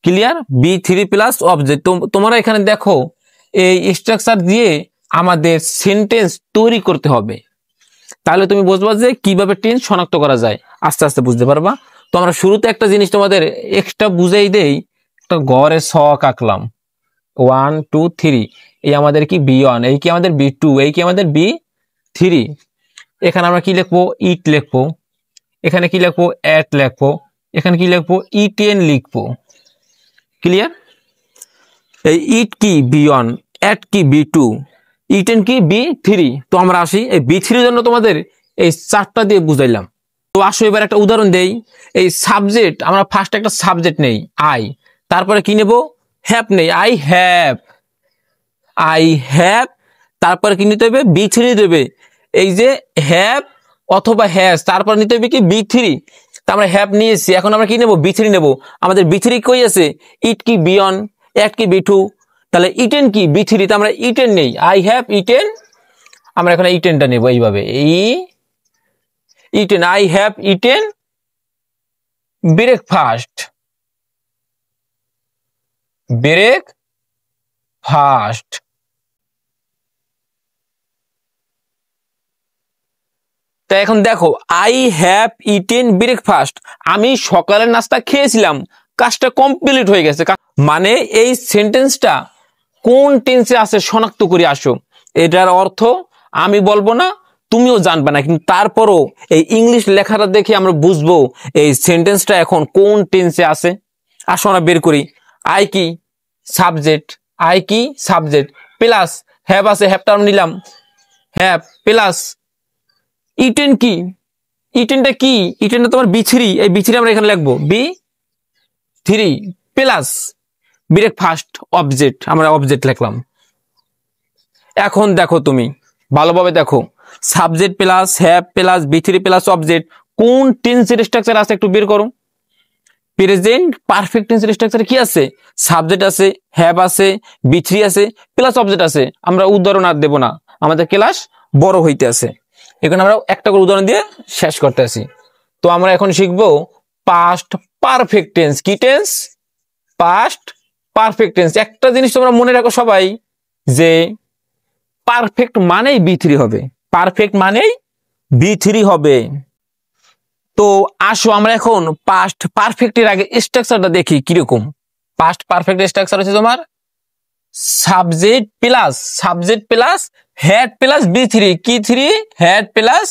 Clear? B3 plus object. তোমরা এখানে দেখো এই স্ট্রাকচার দিয়ে আমাদের সেন্টেন্স তৈরি করতে হবে, তাহলে তুমি বুঝবা যে কিভাবে টেন্স শনাক্ত করা যায়, আস্তে আস্তে বুঝতে পারবা। তো আমরা শুরুতে একটা জিনিস তোমাদের এক্সট্রা বুঝাই দেই, একটা ঘরের ছক আঁকলাম 1 2 3, এই আমাদের কি B1, এই কি আমাদের B2, এই কি আমাদের B3। এখানে আমরা কি লিখবো? ইট লিখবো। এখানে কি লিখবো? এট লিখবো। এখানে কি লিখবো? ইটেন লিখবো। ক্লিয়ার? এই ইট কি B1, এট কি B2, ইটেন কি B3। তো আমরা আসি এই B3 জন্য তোমাদের এই চারটা দিয়ে বুঝাইলাম। তো আসো এবার একটা উদাহরণ দেই। এই সাবজেক্ট, আমরা ফার্স্ট একটা সাবজেক্ট নেই আই, তারপরে কি নেব? হ্যাভ নেই, আই হ্যাভ, তারপরে কি নিতে হবে? B3 নিতে হবে। এই যে হ্যাভ অথবা হ্যাজ, তারপর নিতে হবে কি B3। তা আমরা হ্যাভ নিয়েছি, এখন আমরা কি নেব? B3 নেব। আমাদের B3 কই আছে? ইট কি B1, এট কি B2, তাহলে ইটেন কি B3, তা আমরা ইটেন নেই, আই হ্যাভ ইটেন। আমরা এখন ইটেনটা নেব এইভাবে, eaten, I have eaten breakfast. তা এখন দেখো, আই হ্যাভ ইটেন ব্রেকফাস্ট, আমি সকালের নাস্তা খেয়েছিলাম, কাজটা কমপ্লিট হয়ে গেছে। মানে এই সেন্টেন্সটা কোন টেন্সে আছে শনাক্ত করে আসো। এটার অর্থ আমি বলবো না, তুমিও জানবে না, কিন্তু তারপরও এই ইংলিশ লেখাটা দেখে আমরা বুঝবো এই সেন্টেন্সটা এখন কোন টেন্সে আছে। আসো আমরা বের করি। আই কি সাবজেক্ট, প্লাস হ্যাভ আছে, হ্যাভটা আমরা নিলাম, হ্যাভ প্লাস ইটেন কি, ইটেনটা কি, ইটেনটা তোমার B3, এই B3 আমরা এখানে লিখবো B3 প্লাস ব্রেকফাস্ট অবজেক্ট, আমরা অবজেক্ট লিখলাম। এখন দেখো তুমি ভালোভাবে দেখো, subject plus have plus B3 plus object কোন টেন্সের স্ট্রাকচার আছে একটু বের করো। প্রেজেন্ট পারফেক্ট টেন্সের স্ট্রাকচারে কি আছে? সাবজেক্ট আছে, হ্যাভ আছে, B3 আছে, প্লাস অবজেক্ট আছে। আমরা উদাহরণ আর দেব না, আমাদের ক্লাস বড় হইতে আছে, এখানে আমরা একটা করে উদাহরণ দিয়ে শেষ করতে আসি। তো আমরা এখন শিখবো পাস্ট পারফেক্ট টেন্স। কি টেন্স? Past perfect tense. একটা জিনিস তোমরা মনে রাখো সবাই, যে পারফেক্ট মানেই B3 হবে, পারফেক্ট মানেই B3 হবে। তো আসো আমরা এখন পাস্ট পারফেক্টের আগে স্ট্রাকচারটা দেখি কিরকম। পাস্ট পারফেক্ট স্ট্রাকচার হচ্ছে তোমার subject plus had plus B3, কি 3? Had plus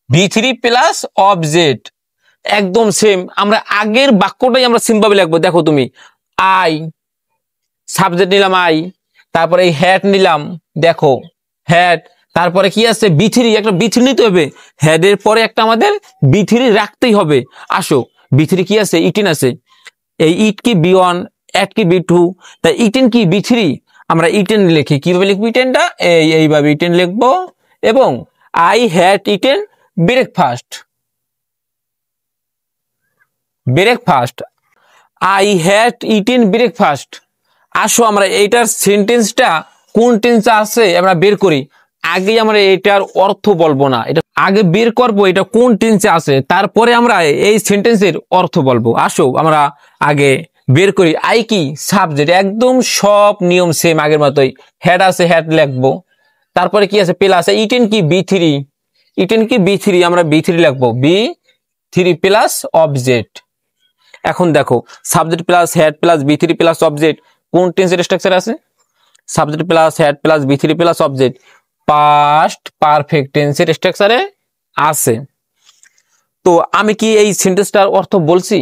B3 plus object. একদম সেম, আমরা আগের বাক্যটাই আমরা সেম ভাবে লিখবো। দেখো তুমি, আই সাবজেক্ট নিলাম আই, তারপরে এই হ্যাড নিলাম, দেখো হ্যাড, তারপরে কি আছে? B3, একটা B3 নিতে হবে, হ্যাডের পরে একটা আমাদের B3 রাখতেই হবে। আসো B3 কি আছে? ইটেন আছে। এই ইট কি B1, এট কি B2, তাই ইটেন কি B3, আমরা ইটেন লিখি। কিভাবে লিখবো ইটেনটা? এইভাবে ইটেন লিখবো। এবং I had eaten breakfast, I had eaten breakfast. আসো আমরা এইটার সেন্টেন্সটা কোন টেন্সে আছে আমরা বের করি। আগে আমরা এটার অর্থ বলবো না, এটা আগে বের করবো এটা কোন টেন্সে আছে, তারপরে আমরা এই সেন্টেন্সের অর্থ বলবো। আসো আমরা আগে বের করি। আই কি সাবজেক্ট, একদম সব নিয়ম সেম আগের মতোই। হ্যাড আছে, হ্যাড লিখবো। তারপরে কি আছে? প্লাস। ইটেন কি B3, আমরা B3 লিখবো, B3 প্লাস অবজেক্ট। এখন দেখো, subject plus had plus B3 plus object কোন টেন্সের স্ট্রাকচার আছে? Subject plus had plus B3 plus object past perfect টেন্সের স্ট্রাকচারে আছে। তো আমি কি এই সেন্টেন্সটার অর্থ বলছি?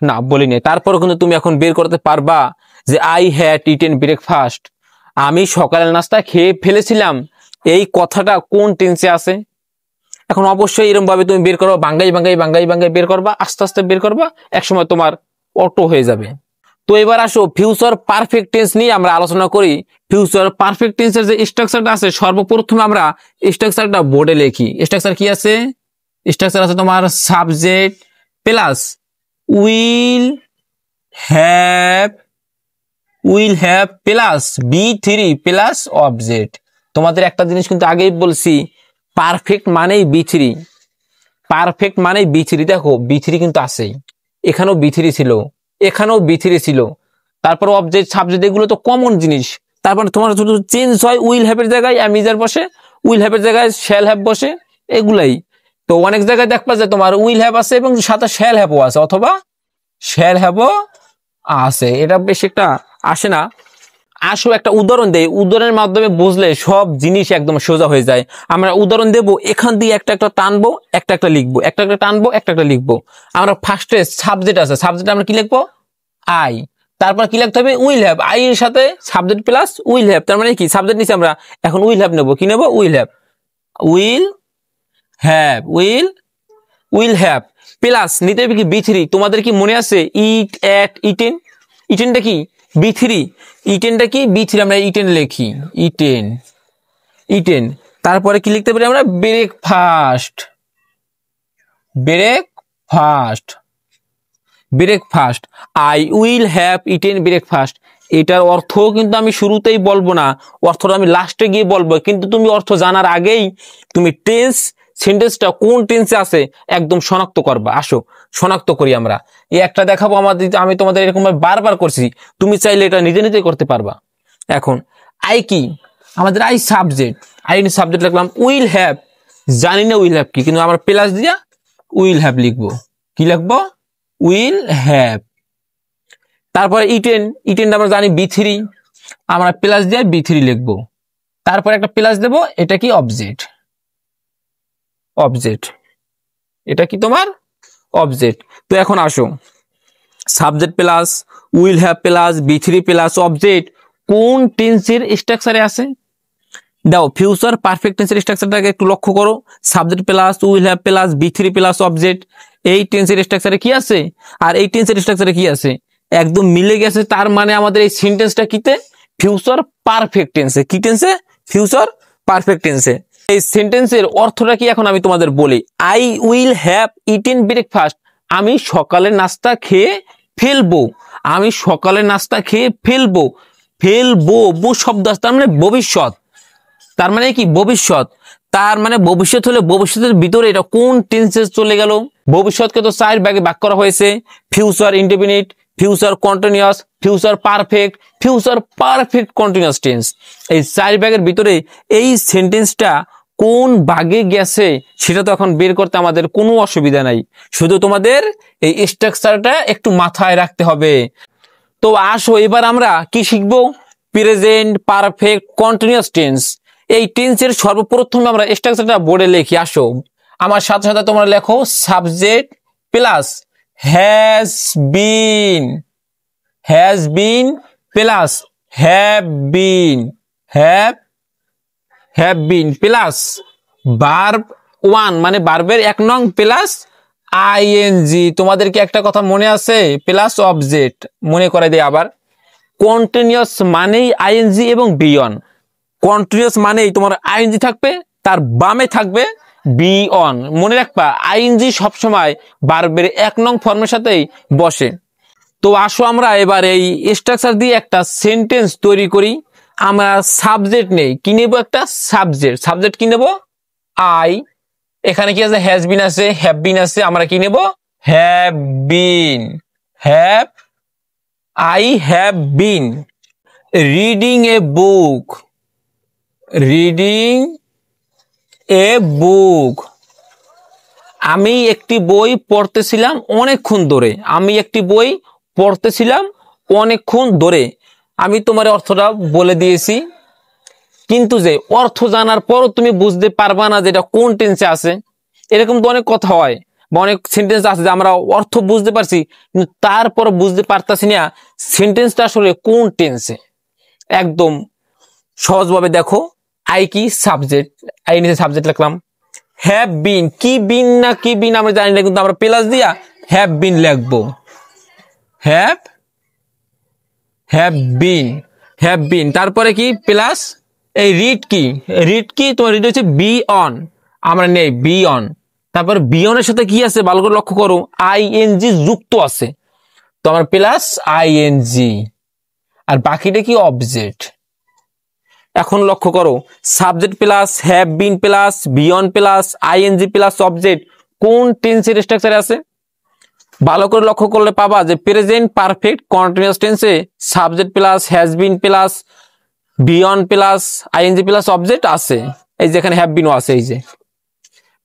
না, বলিনি। তারপর কিন্তু তুমি এখন বের করতে পারবা যে আই হ্যাড ইটেন ব্রেকফাস্ট, আমি সকালের নাস্তা খেয়ে ফেলেছিলাম, এই কথাটা কোন টেন্সে আছে। এখন অবশ্যই এরকম ভাবে তুমি বের করবা, বাঙ্গাই বের করবা, আস্তে আস্তে বের করবা, একসময় তোমার অটো হয়ে যাবে। তো এবার আসো ফিউচার পারফেক্ট টেন্স নিয়ে আমরা আলোচনা করি। ফিউচার পারফেক্ট টেন্সের যে স্ট্রাকচারটা আছে, সর্বপ্রথমে আমরা স্ট্রাকচারটা বোর্ডে লিখি। স্ট্রাকচার কি আছে? স্ট্রাকচার আছে তোমার subject plus will have plus B3 plus object. তোমাদের একটা জিনিস কিন্তু আগেই বলছি, পারফেক্ট মানেই B3, পারফেক্ট মানেই B3। দেখো B3 কিন্তু আছেই, এখানেও B3 ছিল, এখানেও B3 ছিল। তারপর অবজেক্ট সাবজেক্ট এগুলো তো কমন জিনিস। তারপর তোমার শুধু চেঞ্জ হয়, উইল হ্যাভের জায়গায় অ্যামিজার বসে, উইল হ্যাভের জায়গায় শ্যাল হ্যাভ বসে, এগুলাই। তো অনেক জায়গায় দেখবা যে তোমার উইল হ্যাভ আছে এবং সাথে শ্যাল হ্যাভও আছে, অথবা শ্যাল হ্যাভও আছে। এটা বেশ একটা আসে না। আসো একটা উদাহরণ দেই, উদাহরণের মাধ্যমে বুঝলে সব জিনিস একদম সোজা হয়ে যায়। আমরা উদাহরণ দেব, এখান দিয়ে একটা একটা টানবো, একটা একটা লিখবো, একটা একটা টানবো, একটা একটা লিখবো। আমরা ফার্স্টে সাবজেক্ট আছে, সাবজেক্ট আমরা কি লিখবো? আই। তারপর কি লিখতে হবে? Will have. আই এর সাথে সাবজেক্ট প্লাস উইল হ্যাভ, তার মানে কি সাবজেক্ট নিচে আমরা এখন উইল হ্যাভ নেবো। কি নেবো? Will have. Will have plus নিতে হবে কি B3। তোমাদের কি মনে আছে ইট, এট, ইটেন? ইটেনটা কি B3, ইটেনটা কি B3, আমরা ইটেন লিখি, ইটেন। তারপরে কি লিখতে পারি আমরা? Breakfast. I will have eaten breakfast. এটার অর্থ কিন্তু আমি শুরুতেই বলবো না, অর্থটা আমি লাস্টে গিয়ে বলবো। কিন্তু তুমি অর্থ জানার আগেই তুমি সেন্টেন্সটা কোন টেন্সে আছে একদম শনাক্ত করবা। আসো শনাক্ত করি আমরা। এই একটা দেখাবো আমি তোমাদের এরকম বারবার করছি, তুমি চাইলে এটা নিজে নিজে করতে পারবা। এখন আই কি? আমাদের আই সাবজেক্ট লিখলাম। উইল হ্যাভ, জানি না উইল হ্যাভ কি, কিন্তু আমরা প্লাস দিয়া উইল হ্যাভ লিখবো। কি লিখবো? Will have. তারপরে ইটেন আমরা জানি B3, আমরা প্লাস দিয়ে B3 লিখবো। তারপর একটা প্লাস দেব, এটা কি? অবজেক্ট। এটা কি তোমার? অবজেক্ট। তো এখন আসো, subject plus will have plus B3 plus object কোন টেন্সের স্ট্রাকচারে আছে? দাও ফিউচার পারফেক্ট টেন্সের স্ট্রাকচারটাকে একটু লক্ষ্য করো। Subject plus will have plus B3 plus object, এই টেন্সের স্ট্রাকচারে কি আছে আর এই টেন্সের স্ট্রাকচারে কি আছে? একদম মিলে গেছে। তার মানে আমাদের এই সেন্টেন্সটা কিতে? ফিউচার পারফেক্ট টেন্সে। কি টেন্সে? ফিউচার পারফেক্ট টেন্সে। এই সেন্টেন্সের অর্থটা কি এখন আমি তোমাদের বলি। I will have eaten breakfast, আমি সকালে নাস্তা খেয়ে ফেলবো। আমি সকালে নাস্তা খেয়ে ফেলবো। বো শব্দ আছে, তার মানে ভবিষ্যৎ। তার মানে কি? ভবিষ্যৎ। তার মানে ভবিষ্যৎ হলে ভবিষ্যতের ভিতরে এটা কোন টেন্সে চলে গেল? ভবিষ্যৎকে তো 4 ভাগে ভাগ করা হয়েছে, future indefinite, future continuous, future perfect continuous tense. এই 4 ভাগের ভিতরে এই সেন্টেন্সটা কোন ভাগে গেছে সেটা তো এখন বের করতে আমাদের কোনো অসুবিধা নাই, শুধু তোমাদের এই স্ট্রাকচারটা একটু মাথায় রাখতে হবে। তো আসো এবার আমরা কি শিখবো? Present perfect continuous tense. এই টেন্সের সর্বপ্রথমে আমরা স্ট্রাকচারটা বোর্ডে লিখি। আসো আমার সাথে সাথে তোমরা লেখো subject plus has been plus have been plus verb 1 মানে ভার্বের 1 নং প্লাস আইএনজি। তোমাদের কি একটা কথা মনে আছে? Plus object. মনে করে দেয় আবার, কন্টিনিউয়াস মানেই আইএনজি এবং বি অন। কন্টিনিউয়াস মানেই তোমার আইএনজি থাকবে, তার বামে থাকবে বি অন। মনে রাখবা আইএনজি সবসময় ভার্বের 1 নং ফর্মের সাথেই বসে। তো আসো আমরা এবার এই স্ট্রাকচার দিয়ে একটা সেন্টেন্স তৈরি করি। আমরা সাবজেক্ট নেই, কি নেব? একটা সাবজেক্ট কি নেব? আই। এখানে কি আছে? হ্যাজ বিন আছে, হ্যাভ বিন আছে, আমরা কি নেব? Have been. I have been reading a book. আমি একটি বই পড়তেছিলাম অনেকক্ষণ ধরে। আমি তোমার অর্থটা বলে দিয়েছি, কিন্তু যে অর্থ জানার পরও তুমি বুঝতে পারবা না যেটা কোন টেন্সে আছে। এরকম তো অনেক কথা হয় বা অনেক সেন্টেন্স আছে যে আমরা অর্থ বুঝতে পারছি কিন্তু তারপর বুঝতে পারতাছি না সেন্টেন্সটা আসলে কোন টেন্সে। একদম সহজভাবে দেখো, আই কি? সাবজেক্ট। আই নিচে সাবজেক্ট লিখলাম। হ্যাভ বিন, কি বিন না কি বিন আমরা জানি না, কিন্তু আমরা প্লাস দিয়া হ্যাভ বিন লিখবো। হ্যাভ বিন তারপরে কি প্লাস এই রিড কি তোমার রিড হচ্ছে বি অন, আমরা নেই বি অন, তারপর বি অনের সাথে কি আছে ভালো করে লক্ষ্য করো আইএনজি যুক্ত আছে, তো আমার প্লাস আইএনজি, আর বাকিটা কি অবজেক্ট। এখন লক্ষ্য করো subject plus have been plus V one plus ING plus object কোন টেন্সের স্ট্রাকচারে আছে, ভালো করে লক্ষ্য করলে পাবা যে প্রেজেন্ট পারফেক্ট কন্টিনিউয়াস টেন্সে subject plus has been plus V one plus ING plus object আছে, এই যে এখানে হ্যাভ বিনও আছে এই যে।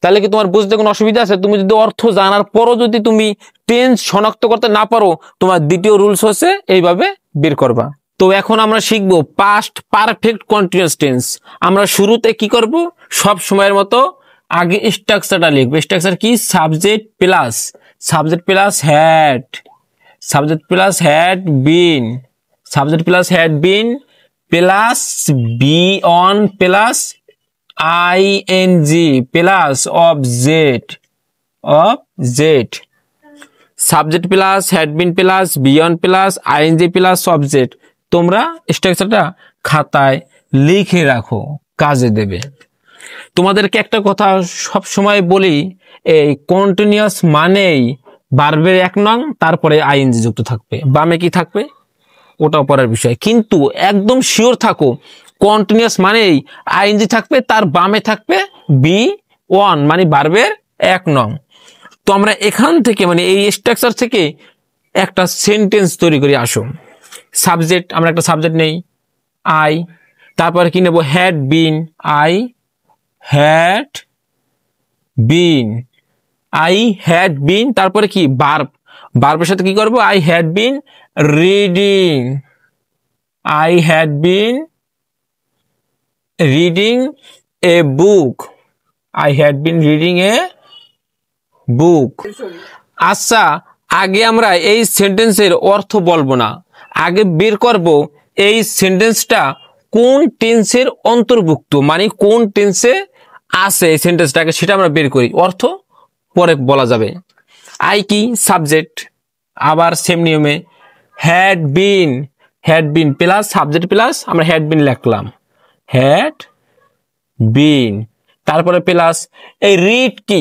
তাহলে কি তোমার বুঝতে কোনো অসুবিধা আছে? তুমি যদি অর্থ জানার পরও যদি তুমি টেন্স শনাক্ত করতে না পারো, তোমার দ্বিতীয় রুলস হচ্ছে এইভাবে বের করবা। তো এখন আমরা শিখবো পাস্ট পারফেক্ট কন্টিনিউয়াস টেন্স। আমরা শুরুতে কি করব, সব সময়ের মতো আগে স্ট্রাকচারটা লিখবো। স্ট্রাকচার কি? Subject plus had, subject plus had been, subject plus had been plus V one plus ING plus object, subject plus had been plus V one plus ING plus object. তোমরা স্ট্রাকচারটা খাতায় লিখে রাখো, কাজে দেবে। তোমাদেরকে একটা কথা সব সময় বলি, এই কন্টিনিউয়াস মানেই ভার্বের এক নং তারপরে আইএনজি যুক্ত থাকবে, বামে কি থাকবে ওটাও পরের বিষয়, কিন্তু একদম শিওর থাকো কন্টিনিউয়াস মানেই আইএনজি থাকবে, তার বামে থাকবে বি ওয়ান মানে ভার্বের এক নং। তো আমরা এখান থেকে মানে এই স্ট্রাকচার থেকে একটা সেন্টেন্স তৈরি করে আসো। সাবজেক্ট, আমরা একটা সাবজেক্ট নেই আই, তারপরে কি নেব had been, I had been, তারপরে কি ভার্ব, ভার্বের সাথে কি করব I had been reading, a বুক, আচ্ছা আগে আমরা এই সেন্টেন্সের অর্থ বলবো না, আগে বের করব এই সেন্টেন্সটা কোন টেন্সের অন্তর্ভুক্ত, মানে কোন টেন্সে আছে এই সেন্টেন্সটাকে, সেটা আমরা বের করি, অর্থ পরে বলা যাবে। আই কি? সাবজেক্ট, আবার সেম নিয়মে had been plus subject plus আমরা হ্যাড বিন লিখলাম, হ্যাড বিন, তারপরে প্লাস এই রিড কি?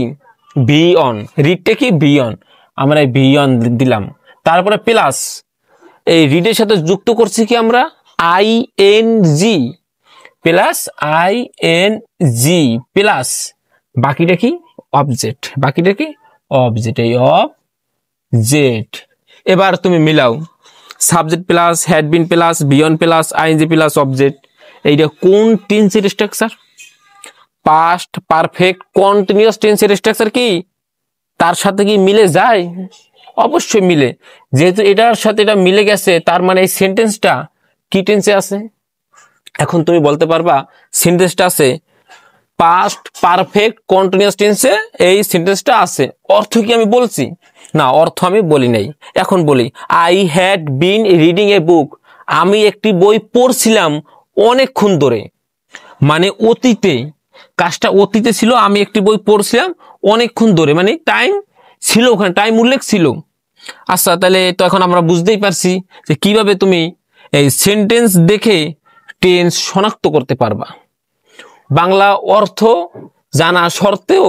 বি অন, রিডটা কি? বি অন, আমরা এই বি অন দিলাম, তারপরে প্লাস এই রিডের সাথে যুক্ত করছি কি আমরা আইএনজি প্লাস বাকিটা কি? অবজেক্ট, এই অবজেক্ট। এবার তুমি মিলাও subject plus had been plus V one plus ING plus object, এইটা কোন টেন্সের স্ট্রাকচার? পাস্ট পারফেক্ট কন্টিনিউয়াস টেন্সের স্ট্রাকচার কি তার সাথে কি মিলে যায়? অবশ্যই মিলে, যেহেতু এটার সাথে এটা মিলে গেছে তার মানে এই সেন্টেন্সটা কি টেন্সে আছে। এখন তুমি বলতে পারবা সেন্টেন্সটা আছে পাস্ট পারফেক্ট কন্টিনিউয়াস টেন্সে, এই সেন্টেন্সটা আছে, অর্থ কি আমি বলছি? না, অর্থ আমি বলি নাই। এখন বলি I had been reading a book, আমি একটি বই পড়ছিলাম অনেকক্ষণ ধরে, মানে অতীতে, কাজটা অতীতে ছিল, আমি একটি বই পড়ছিলাম অনেকক্ষণ ধরে, মানে টাইম ছিল, ওখানে টাইম উল্লেখ ছিল। আচ্ছা তাহলে তো এখন আমরা বুঝতেই পারছি যে কিভাবে তুমি এই সেন্টেন্স দেখে টেন্স শনাক্ত করতে পারবা। বাংলা অর্থ জানা সত্ত্বেও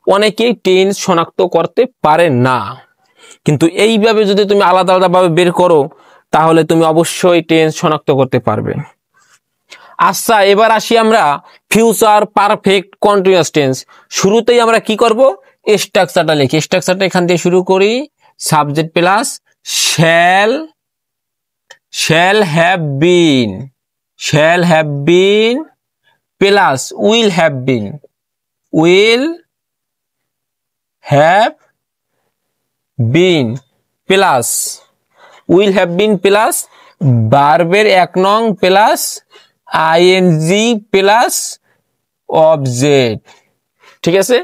অনেকেই টেন্স শনাক্ত করতে পারে না, কিন্তু এইভাবে যদি তুমি আলাদা আলাদাভাবে বের করো তাহলে তুমি অবশ্যই টেন্স শনাক্ত করতে পারবে। আচ্ছা এবার আসি আমরা ফিউচার পারফেক্ট কন্টিনিউয়াস টেন্স। শুরুতেই আমরা কি করব, স্ট্রাকচারটা লিখি। স্ট্রাকচারটা এখান থেকে শুরু করি, subject plus shall have been plus will have been plus ভার্বের এক নং প্লাস আইএনজি প্লাস অবজেক্ট। ঠিক আছে,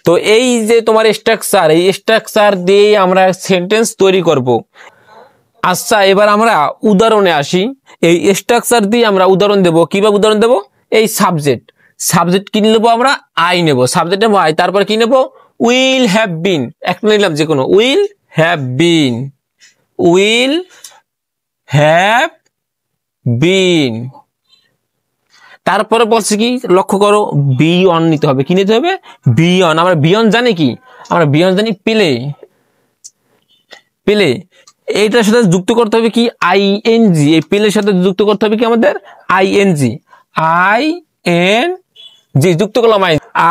তো এই যে তোমার স্ট্রাকচার, এই স্ট্রাকচার দিয়ে আমরা সেন্টেন্স তৈরি করব। আচ্ছা এবার আমরা উদাহরণে আসি। এই স্ট্রাকচার দিয়ে আমরা উদাহরণ দেব। কিভাবে উদাহরণ দেব? এই সাবজেক্ট কি নেবো আমরা? আই নেব, সাবজেক্ট নেবো আই, তারপর কি নেব? উইল হ্যাভ বিন, একটা নিলাম যে কোনো, will have been have been. তারপরে বলছে কি, লক্ষ্য করো, বি অন নিতে হবে। কি নিতে হবে? V one. আমরা বি অন জানি কি? আমরা বি অন জানি পেলে। পেলে এইটার সাথে যুক্ত করতে হবে কি? আইএনজি। এই পেলের সাথে যুক্ত করতে হবে কি আমাদের? আইএনজি। আইএনজি যুক্ত করলাম।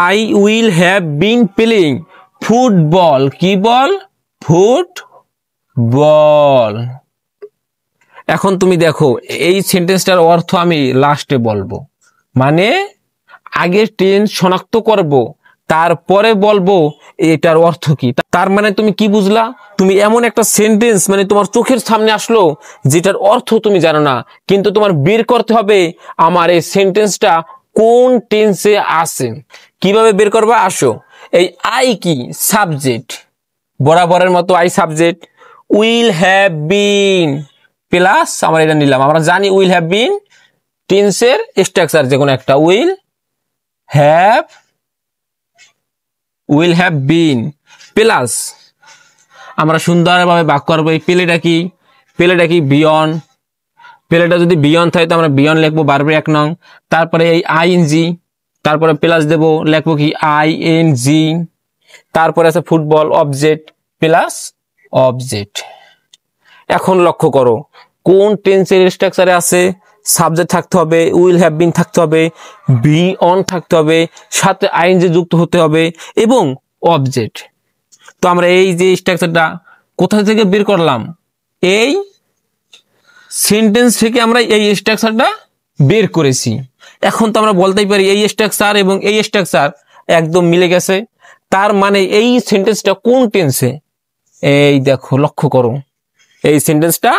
I will have been playing football. কি বল? ফুটবল। এখন তুমি দেখো, এই সেন্টেন্সটার অর্থ আমি লাস্টে বলবো। মানে আগে টেন্স শনাক্ত করব, তারপরে বলবো এটার অর্থ কি। তার মানে তুমি কি বুঝলা? তুমি এমন একটা সেন্টেন্স মানে তোমার চোখের সামনে আসলো যেটার অর্থ তুমি জানো না, কিন্তু তোমার বের করতে হবে আমার এই সেন্টেন্সটা কোন টেন্সে আছে। কিভাবে বের করবা? আসো, এই আই কি? সাবজেক্ট। বরাবরের মতো I subject. Will have been plus আমরা এটা নিলাম। আমরা জানি উইল হ্যাভ বিন টেন্সের স্ট্রাকচার যে কোনো একটা। উইল হ্যাভ বিন প্লাস আমরা সুন্দরভাবে ভাগ করবো। এই পেলেটা কি? পেলেটা কি? বিয়ন। পেলেটা যদি বিয়ন থাকে তো আমরা বিয়ন লিখবো, বারবার 1 নং। তারপরে এই আইএনজি, তারপরে প্লাস দেবো, লিখবো কি? আইএনজি। তারপরে আছে ফুটবল, অবজেক্ট প্লাস অবজেক্ট। এখন লক্ষ্য করো কোন টেন্সের স্ট্রাকচারে আছে। সাবজেক্ট থাকতে হবে, উইল হ্যাভ বিন থাকতে হবে, বি অন থাকতে হবে, সাথে আইএনজি যুক্ত হতে হবে এবং অবজেক্ট। তো আমরা এই যে স্ট্রাকচারটা কোথা থেকে বের করলাম? এই সেন্টেন্স থেকে আমরা এই স্ট্রাকচারটা বের করেছি। এখন তো আমরা বলতেই পারি এই স্ট্রাকচার এবং এই স্ট্রাকচার একদম মিলে গেছে। তার মানে এই সেন্টেন্সটা কোন টেন্সে? এই দেখো, লক্ষ্য করো, এই সেন্টেন্সটা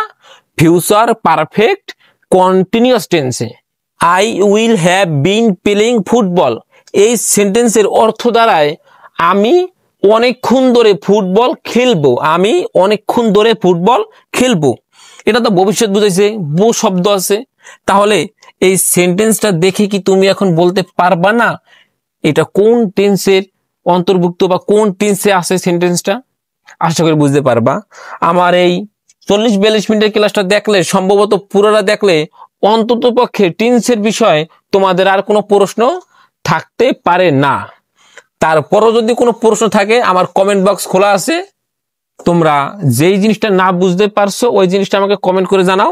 ফিউচার পারফেক্ট কন্টিনিউয়াস টেন্সে। I will have been playing football. এই সেন্টেন্সের অর্থ দাঁড়ায় আমি অনেকক্ষণ ধরে ফুটবল খেলবো। আমি অনেকক্ষণ ধরে ফুটবল খেলবো। এটা তো ভবিষ্যৎ বুঝাইছে, বো শব্দ আছে। তাহলে এই সেন্টেন্সটা দেখে কি তুমি এখন বলতে পারবা না এটা কোন টেন্সের অন্তর্ভুক্ত বা কোন টেন্সে আছে সেন্টেন্সটা? আশা করি বুঝতে পারবা। আমার এই 40-42 মিনিটের ক্লাসটা দেখলে, সম্ভবত পুরোটা দেখলে, অন্তত পক্ষে টেন্সের বিষয়ে তোমাদের আর কোনো প্রশ্ন থাকতে পারে না। তারপরও যদি কোনো প্রশ্ন থাকে আমার কমেন্ট বক্স খোলা আছে। তোমরা যেই জিনিসটা না বুঝতে পারছো ওই জিনিসটা আমাকে কমেন্ট করে জানাও।